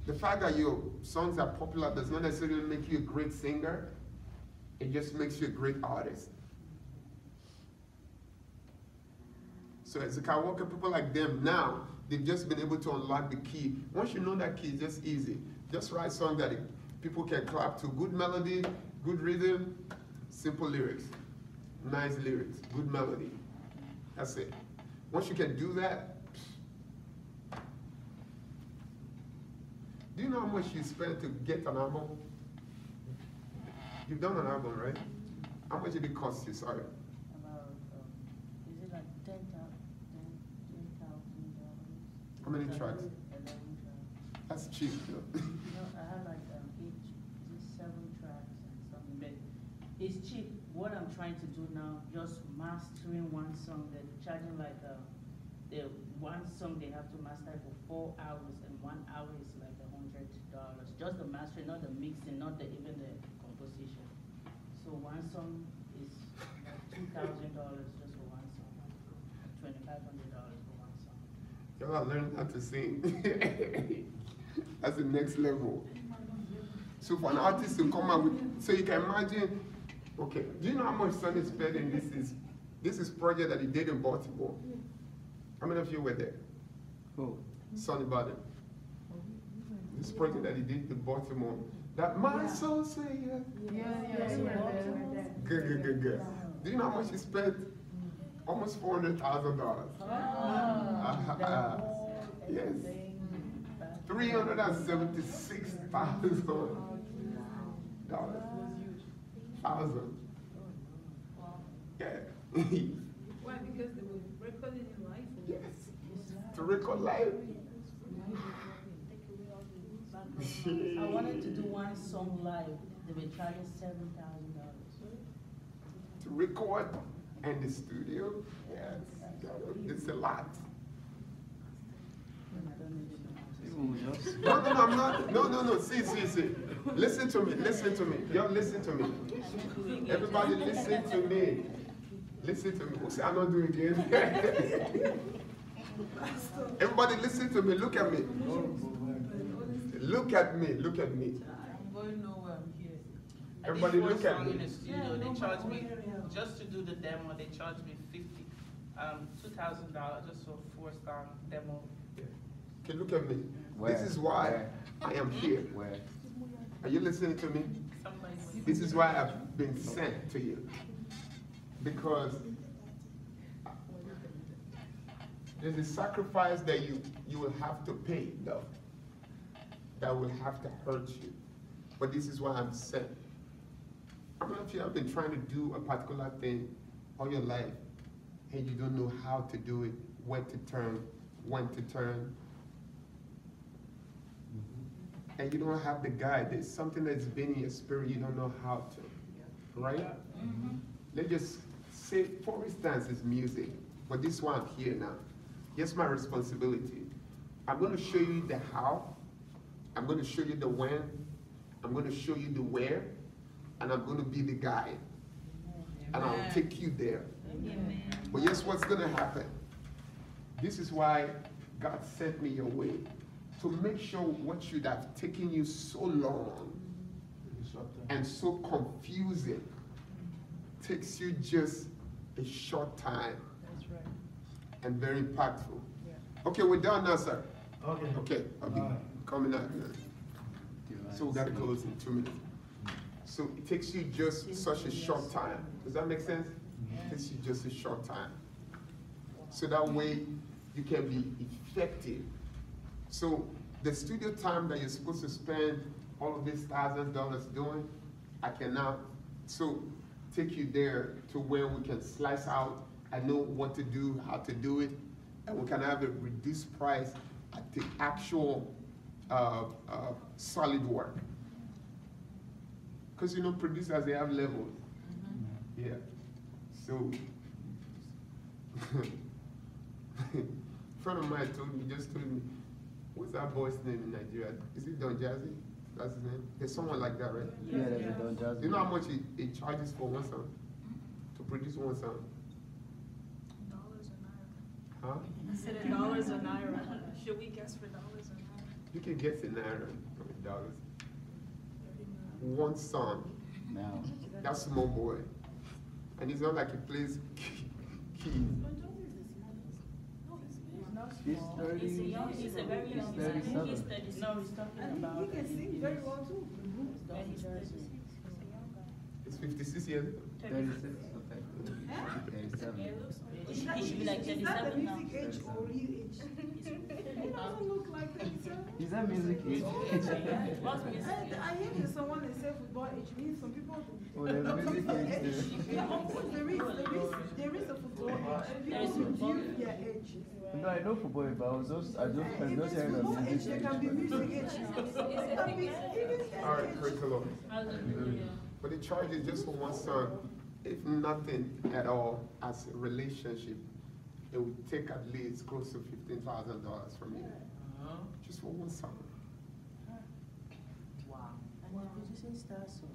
The fact that your songs are popular does not necessarily make you a great singer. It just makes you a great artist. So Hezekiah Walker, people like them now, they've just been able to unlock the key. Once you know that key, it's just easy. Just write songs that people can clap to. Good melody, good rhythm, simple lyrics. Nice lyrics, good melody. That's it. Once you can do that, Do you know how much you spent to get an album? You've done an album, right? How much did it cost you? Sorry. About, is it like $10,000? How many tracks? 11 tracks. That's cheap, though. No, I have like each, is it 7 tracks and something, but it's cheap. What I'm trying to do now, just mastering one song, they're charging like, the one song they have to master for 4 hours, and 1 hour is like $100. Just the mastering, not the mixing, not even the composition. So one song is like $2,000 just for one song, $2,500 for one song. Y'all are learning how to sing. That's the next level. So for an artist to come out with, so you can imagine, okay, do you know how much Sonny spent in this is project that he did in Baltimore? How many of you were there? Who? Sonny Biden. This project that he did in Baltimore. That my soul say yes. Yeah. Good. Do you know how much he spent? Almost $400,000. Yes. $376,000. Yeah. Why? Because they were recording in live? Yes. To record live. I wanted to do one song live. They were charging $7,000. To record in the studio. Yes. It's a lot. No, I'm not. No. See. Listen to me. Y'all listen to me. Everybody listen to me. Listen to me. See, I'm not doing it again. Everybody listen to me. Look at me. Look at me. I'm going nowhere, I'm here. Everybody I did look at one me. song in the studio, they charged me, just to do the demo, they charged me $2,000 just for 4-song demo. Okay, look at me. Where? This is why Where? I am here. Where? Are you listening to me? This is why I've been sent to you. Because there's a sacrifice that you will have to pay, though, that will have to hurt you. But this is why I'm sent. How many of you have been trying to do a particular thing all your life, and you don't know how to do it, when to turn, and you don't have the guide. There's something that's been in your spirit, you don't know how to, right? Let's just say, for instance, it's music, but this one I'm here now. Here's my responsibility. I'm going to show you the how, I'm going to show you the when, I'm going to show you the where, and I'm going to be the guide. And I'll take you there. But here's what's going to happen. This is why God sent me your way, to make sure what should have taken you so long and so confusing takes you just a short time. That's right. And very impactful. Yeah. Okay, we're done now, sir. Okay. Okay, I'll be coming out now. So we got to close in 2 minutes. So it takes you just such a short time. Does that make sense? It takes you just a short time. So that way you can be effective. So the studio time that you're supposed to spend all of this $1,000 doing, I can now take you there to where we can slice out. I know what to do, how to do it, and we can have a reduced price at the actual solid work. Because producers, they have levels. Yeah. So, a friend of mine just told me, what's that boy's name in Nigeria? Is it Don Jazzy? That's his name? There's someone like that, right? Yeah, there's a Don Jazzy. You know how much he charges for one song? To produce one song? Dollars or naira? Huh? I said in dollars or naira. Should we guess for dollars or naira? You can guess in naira, dollars. One song. Now. That small boy. And it's not like he plays keys. He's 30. He's a very young man. He's 36. No, he's talking about. He can sing very well too. He's 36. It's 56 years old. 36, okay. 37. He should be like 37 now. Age or real age. doesn't look like that, sir. Is that music? What's music? I hear that someone they say football age means some people. Oh, there's music age there. Yeah, of course there is a football age. And There is people football review their age. No, I know football, but I just If it's heard football of age, music. there can be music age. All right, praise the Lord. Hallelujah. But the charge is just for one song. If nothing at all as a relationship, it would take at least close to $15,000 from you. Just for one song. Wow. And you're producing stars, so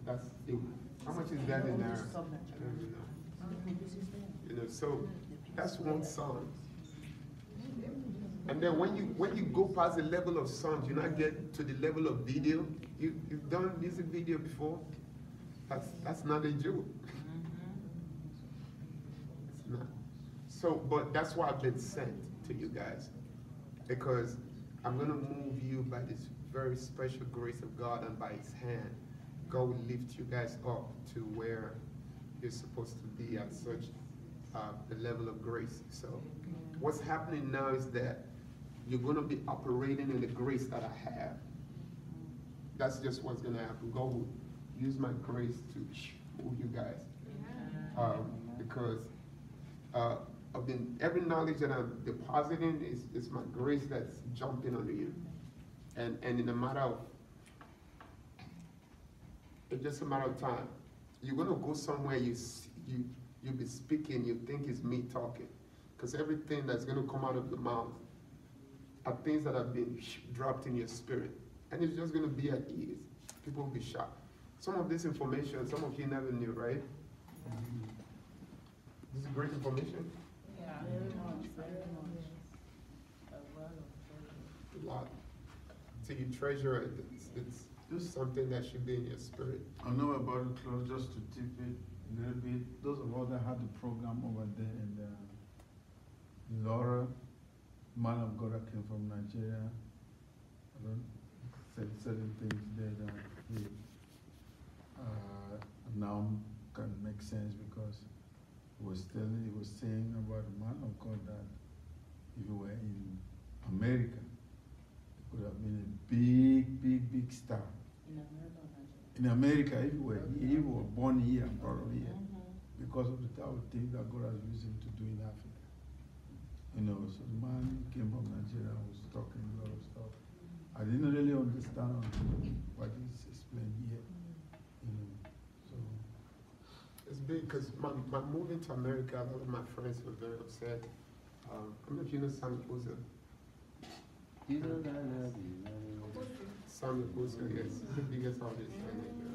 That's it. How much is that in there? I don't even know. You know, so that's one song. And then when you go past the level of songs, you not get to the level of video. You've done music video before. That's not a joke. It's not. So, but that's why I've been sent to you guys, because I'm gonna move you by this very special grace of God, and by His hand, God will lift you guys up to where you're supposed to be at such the level of grace. So, what's happening now is that you're gonna be operating in the grace that I have. That's just what's gonna happen. God will use my grace to move you guys, because of every knowledge that I'm depositing is my grace that's jumping on you, and in a matter of, it's just a matter of time. You're gonna go somewhere, you'll be speaking, you think it's me talking, because everything that's gonna come out of your mouth are things that have been dropped in your spirit, and it's just gonna be at ease. People will be shocked. Some of this information, some of you never knew, right? This is great information. yeah, very much, very much. A lot. So you treasure it. It's just something that should be in your spirit. I know about it, close just to tip it a little bit. Those of us that had the program over there, and Laura, man of God that came from Nigeria, I don't said certain things there that he, now can make sense, because he was saying about the man of God that if you were in America, it could have been a big star. In America, Nigeria. In America, if you were born here and brought up here, because of the type of thing that God has used him to do in Africa. You know, so the man came from Nigeria and was talking a lot of stuff. I didn't really understand what he's explained here. You know, so. It's big because my moving to America, a lot of my friends were very upset. I don't know if you know Sammy Boza. You know that I love you. Sammy Boza, yes, the biggest artist in Nigeria.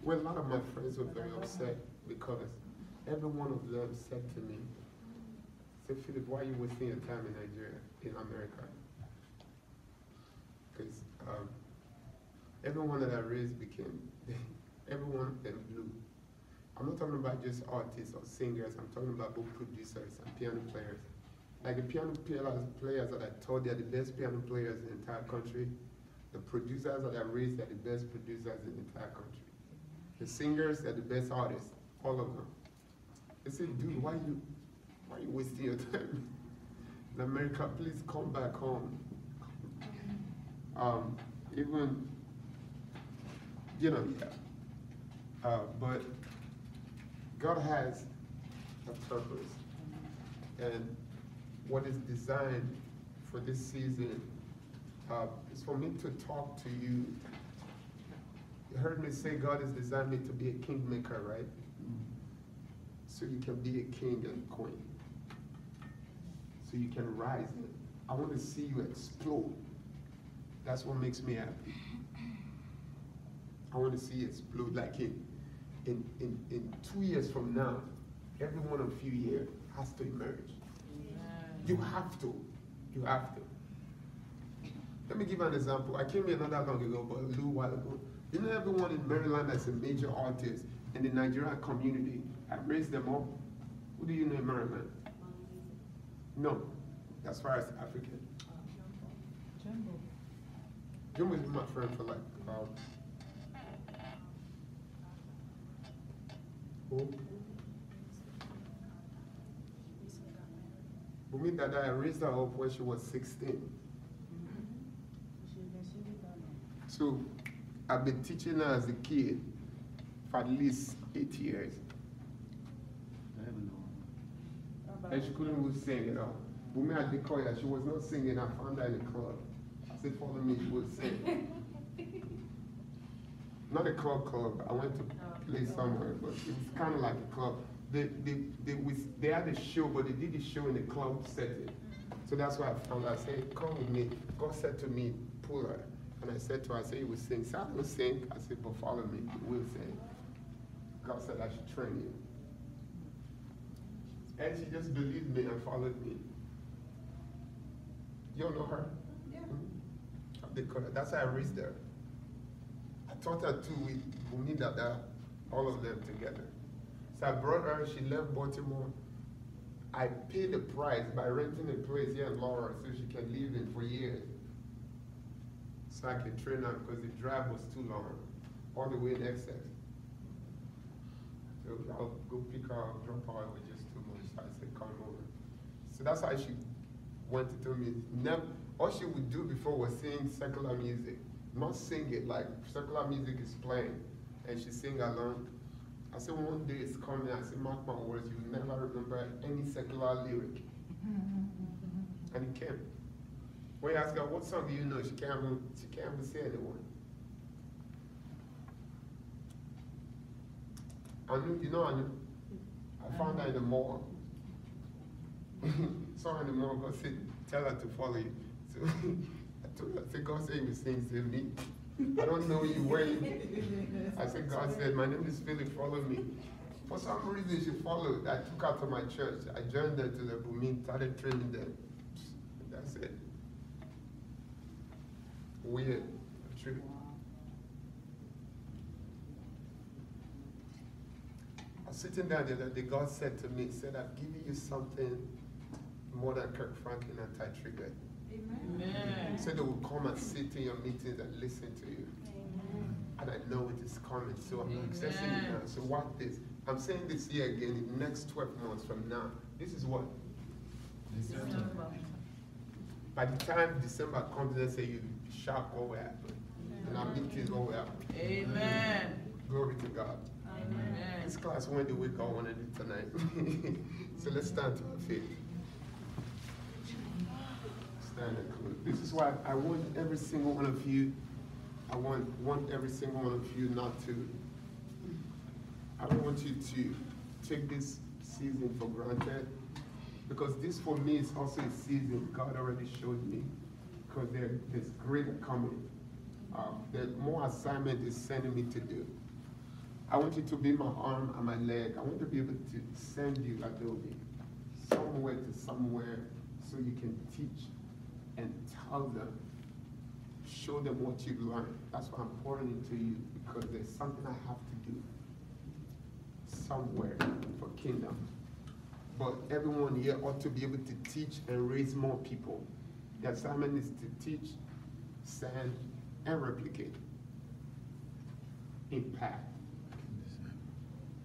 Well, a lot of my friends were very upset because every one of them said to me, said, Philip, why are you wasting your time in Nigeria, in America? Because everyone that I raised became, every one of them blew. I'm not talking about just artists or singers, I'm talking about both producers and piano players. Like the piano players that I taught, they're the best piano players in the entire country. The producers that I raised are the best producers in the entire country. The singers are the best artists, all of them. They say, dude, why are you wasting your time in America? Please come back home. Even, you know, but God has a purpose, and what is designed for this season is for me to talk to you. You heard me say God has designed me to be a kingmaker, right? So you can be a king and queen. So you can rise. I want to see you explode. That's what makes me happy. I want to see you explode. Like in 2 years from now, every one of you here has to emerge. You have to. You have to. Let me give you an example. I came here not that long ago, but a little while ago. You know everyone in Maryland that's a major artist in the Nigerian community, I raised them up. Who do you know in Maryland? No, as far as African. Jumbo. Jumbo is my friend for like, who? Bumi Dada, I raised her up when she was 16. So I've been teaching her as a kid for at least 8 years. And she couldn't even sing at all. Bumi had declared she was not singing. I found her in the club. I said, follow me, she would sing. Not a club. I went to play somewhere, but it was kind of like a club. They had a show, but they did the show in a club setting. So that's why I found her. I said, come with me. God said to me, pull her. And I said to her, I said, you will sing. So I don't sing. I said, but follow me, you will sing. God said I should train you. And she just believed me and followed me. You don't know her? Yeah. That's how I raised her. I taught her too with Bumi Dada, all of them together. So I brought her, she left Baltimore. I paid the price by renting a place here in Laura so she can live in for years. So I could train her because the drive was too long, all the way in Essex. So I'll go pick her up, drop her, it was just too much. So I said, come over. So that's how she went to tell me. Never, all she would do before was sing secular music. Not sing it like secular music is playing, and she sing along. I said, one day it's coming. I said, mark my words, you will never remember any secular lyric. And it came. When you ask her, what song do you know? She can't even say anyone. Anu, you know Anu? I found her in the mall. Saw her in the mall, God said, tell her to follow you. So I told her, I said, God said you sing, say me. I don't know you, where you. I said, God said, my name is Philip, follow me. For some reason she followed. I took her to my church. I joined her to the Bumi, started training them. That's it. Weird. True. I was sitting down there, the God said to me, said, I've given you something more than Kirk Franklin and Ty Triggett. Amen. He said they will come and sit in your meetings and listen to you. Amen. And I know it is coming, so I'm accessing it now. So watch this. I'm saying this year again, in the next 12 months from now. This is what? December. By the time December comes, they say you shout what will happen. And our meetings what will happen. Amen. Glory to God. Amen. This class went the way God wanted it tonight. So let's stand to our feet. Stand and close. This is why I want every single one of you, I want every single one of you not to, I don't want you to take this season for granted, because this for me is also a season God already showed me, because there's greater coming. There's more assignment is sending me to do. I want you to be my arm and my leg. I want to be able to send you Adobe somewhere to somewhere so you can teach and tell them, show them what you've learned. That's why I'm pouring into you, because there's something I have to do somewhere for kingdom. But everyone here ought to be able to teach and raise more people. The assignment is to teach, send, and replicate. Impact.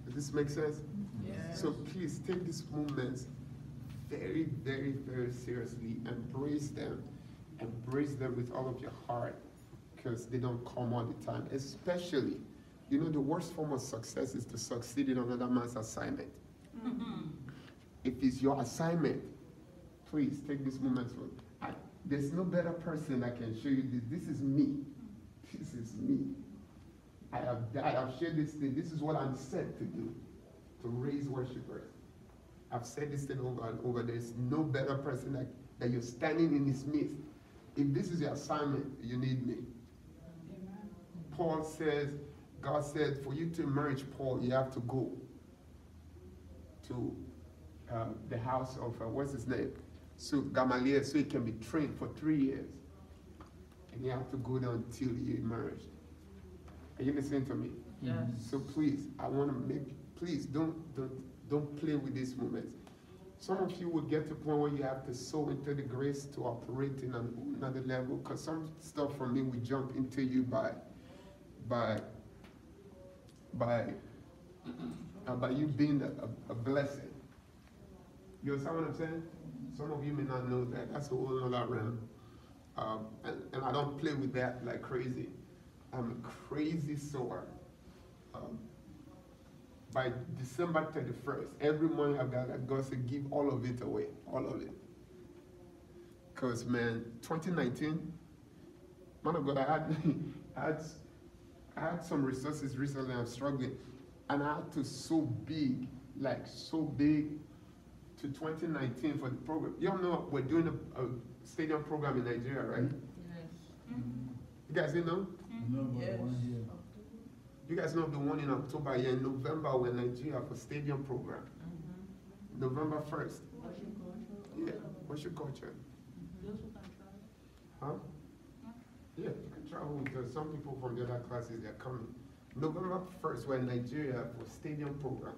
Does this make sense? Yes. So please take these moments very, very, very seriously. Embrace them. Embrace them with all of your heart, because they don't come all the time. Especially, you know, the worst form of success is to succeed in another man's assignment. Mm-hmm. If it's your assignment, please take these moments. There's no better person that can show you this. This is me. This is me. I have died. I've shared this thing. This is what I'm sent to do, to raise worshipers. I've said this thing over and over. There's no better person that you're standing in his midst. If this is your assignment, you need me. Amen. Paul says, God said, for you to emerge, Paul, you have to go to the house of, what's his name? So Gamaliel, so he can be trained for 3 years. And you have to go there until you emerge. Are you listening to me? Yes. So please, I want to please don't play with these moments. Some of you will get to a point where you have to sow into the grace to operate in another level, because some stuff from me will jump into you by you being a blessing. You understand what I'm saying? Some of you may not know that. That's a whole other realm. And I don't play with that like crazy. I'm a crazy sower. By December 31st, every money I've got, God said, give all of it away. All of it. Because, man, 2019, man of God, I had some resources recently. I'm struggling. And I had to so big, like so big, to 2019 for the program. You all know we're doing a stadium program in Nigeria, right? Yes. You guys didn't know? No, but one here. You guys know the one in October, yeah, in November we're in Nigeria for stadium program. November 1st. Yeah, worship culture. Huh? Yeah, you can travel because some people from the other classes, they're coming. November 1st, we're in Nigeria for stadium program.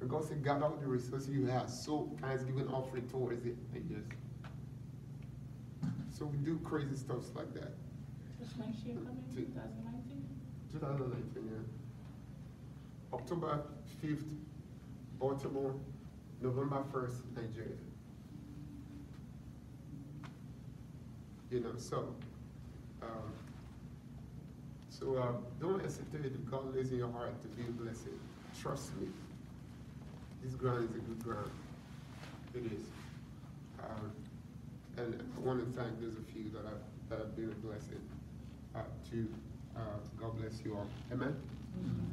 And God said, gather all the resources you have, so Thanksgiving offering towards it. And just, so we do crazy stuff like that. Which next year coming, 2019? 2019, yeah. October 5th, Baltimore. November 1st, Nigeria. You know, don't hesitate if God lays in your heart to be a blessing. Trust me. This ground is a good ground. It is. And I want to thank those of you that have been a blessing to. God bless you all. Amen?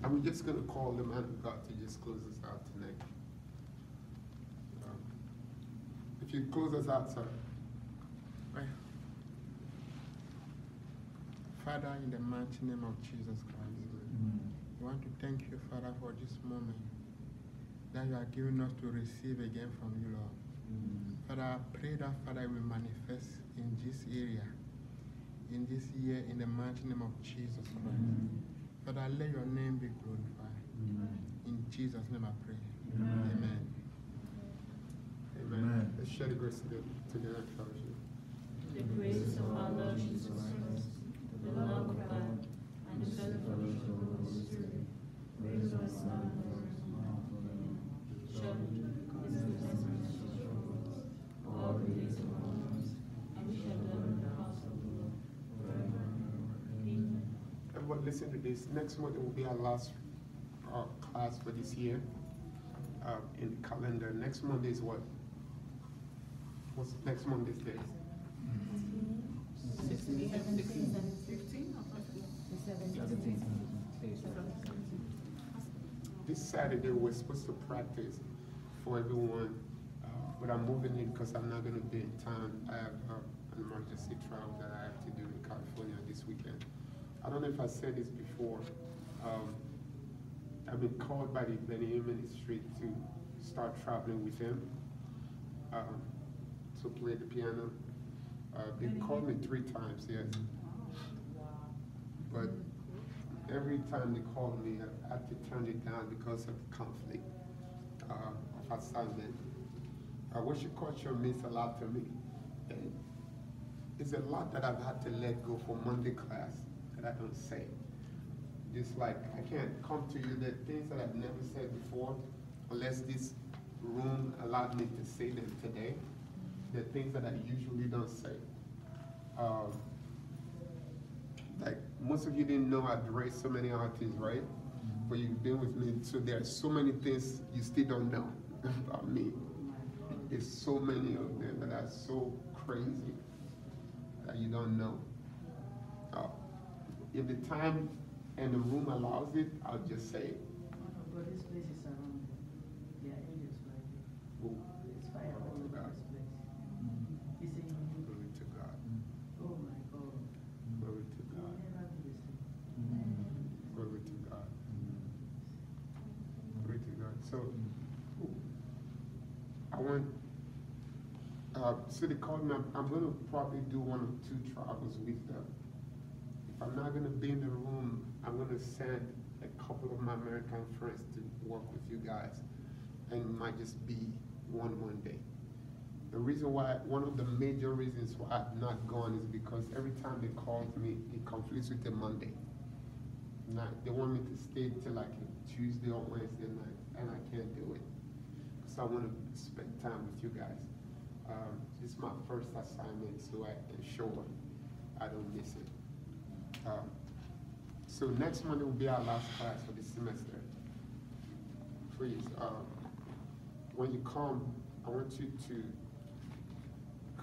And we're just going to call the man of God to just close us out tonight. If you close us out, sir. Right. Father, in the mighty name of Jesus Christ, we want to thank you, Father, for this moment that you are giving us to receive again from you, Lord. Father, I pray that, Father, will manifest in this area, in this year, in the mighty name of Jesus Christ. Father, let your name be glorified. In Jesus' name I pray. Amen. Amen. Let's share the grace together in fellowship. The grace of our Lord Jesus Christ, the love of God, and the fellowship of the Holy Spirit, raise us now and forevermore. Surely, this is the all the days of our lives, and we shall dwell in the house of the Lord forever and ever. Amen. Everyone, listen to this. Next month will be our last class for this year in the calendar. Next Monday is what? What's next Monday's date? 16, 15, or 17? This Saturday we're supposed to practice for everyone, but I'm moving in because I'm not going to be in town. I have an emergency travel that I have to do in California this weekend. I don't know if I said this before. I've been called by the Benny Ministry to start traveling with him to play the piano. They called me 3 times, yes. But every time they called me, I had to turn it down because of the conflict of assignment. Worship culture means a lot to me. And it's a lot that I've had to let go for Monday class that I don't say. Just like I can't come to you that things that I've never said before, unless this room allowed me to say them today. The things that I usually don't say. Like most of you didn't know I'd raised so many artists, right? But you've been with me, so there are so many things you still don't know about me. There's so many of them that are so crazy that you don't know. If the time and the room allows it, I'll just say it. But this place is around. Yeah, angels right here. It's fire all over this place. It's in Glory to God. Oh my God. Glory to God. Never be the same. Glory to God. Glory to God. So, I want, so they called me, I'm going to probably do 1 or 2 travels with them. If I'm not going to be in the room, I'm going to send a couple of my American friends to work with you guys. And it might just be one day. The reason why, one of the major reasons why I've not gone is because every time they call me, it conflicts with the Monday night. They want me to stay till like a Tuesday or Wednesday night, and I can't do it. because I want to spend time with you guys. This is my first assignment, so I ensure I don't miss it. So next Monday will be our last class for the semester. Please, when you come, I want you to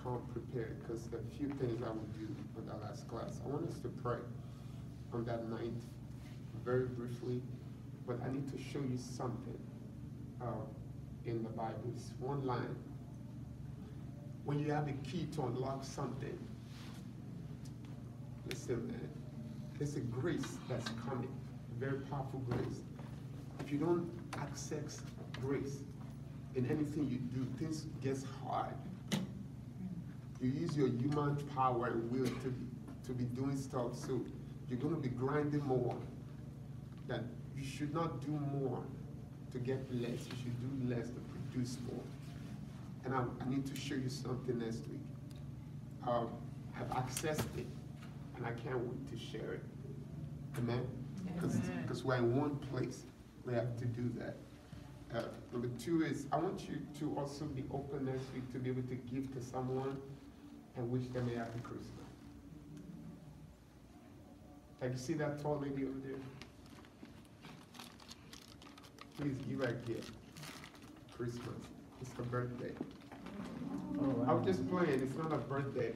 come prepared, because there are a few things I will do for that last class. I want us to pray on that night very briefly, but I need to show you something in the Bible. It's one line. When you have a key to unlock something, listen, man, there's a grace that's coming, a very powerful grace. If you don't access grace in anything you do, things get hard. You use your human power and will to be doing stuff, so you're going to be grinding more. That you should not do more to get less. You should do less to produce more. And I need to show you something next week. I've accessed it, and I can't wait to share it. Amen? Because we're in one place. We have to do that. Number two is, I want you to also be open next week to be able to give to someone and wish them a happy Christmas. Like, you see that tall lady over there? Please give her a gift. Christmas. It's her birthday. Oh, wow. I'm just playing. It's not a birthday.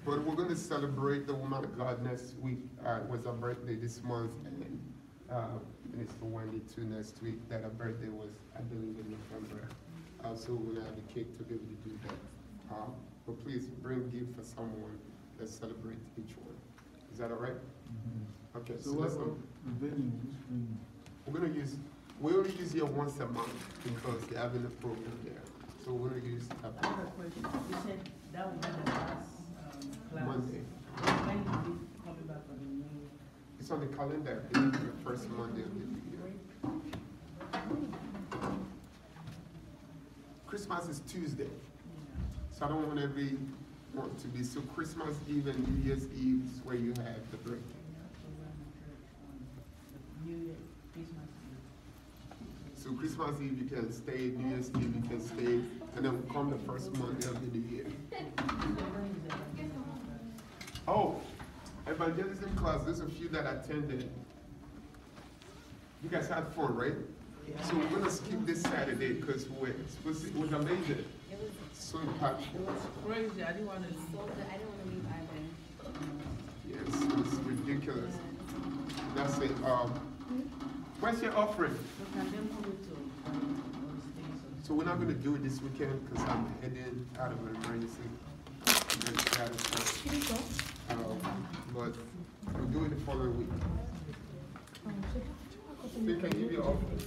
But we're going to celebrate the woman of God next week. It was her birthday this month, and it's for Wendy too next week. That her birthday was, I believe, in November. So we're going to have a cake to be able to do that. But please bring a gift for someone. Let's celebrate each one. Is that all right? Mm-hmm. Okay. So what's the venue? We're going to use. We only use here once a month because they're having a program there. So we're going to use. I have a question. You said that would be the last class. Monday. When is it coming back for the new? It's on the calendar. It's the first Monday of the new year. Christmas is Tuesday. So I don't want everyone to be. So Christmas Eve and New Year's Eve is where you have the break. New Year, Christmas Eve. So Christmas Eve you can stay, New Year's Eve you can stay, and then come the first Monday of the new year. Oh, evangelism class, there's a few that attended. You guys had fun, right? So we're gonna skip this Saturday because it was amazing. It was so impactful. It was crazy. I didn't want to leave. I didn't want to leave either. Yes, it was ridiculous. That's it. Where's your offering? So we're not going to do it this weekend because I'm heading out of an emergency. But we'll do it the following week. We can give you offering.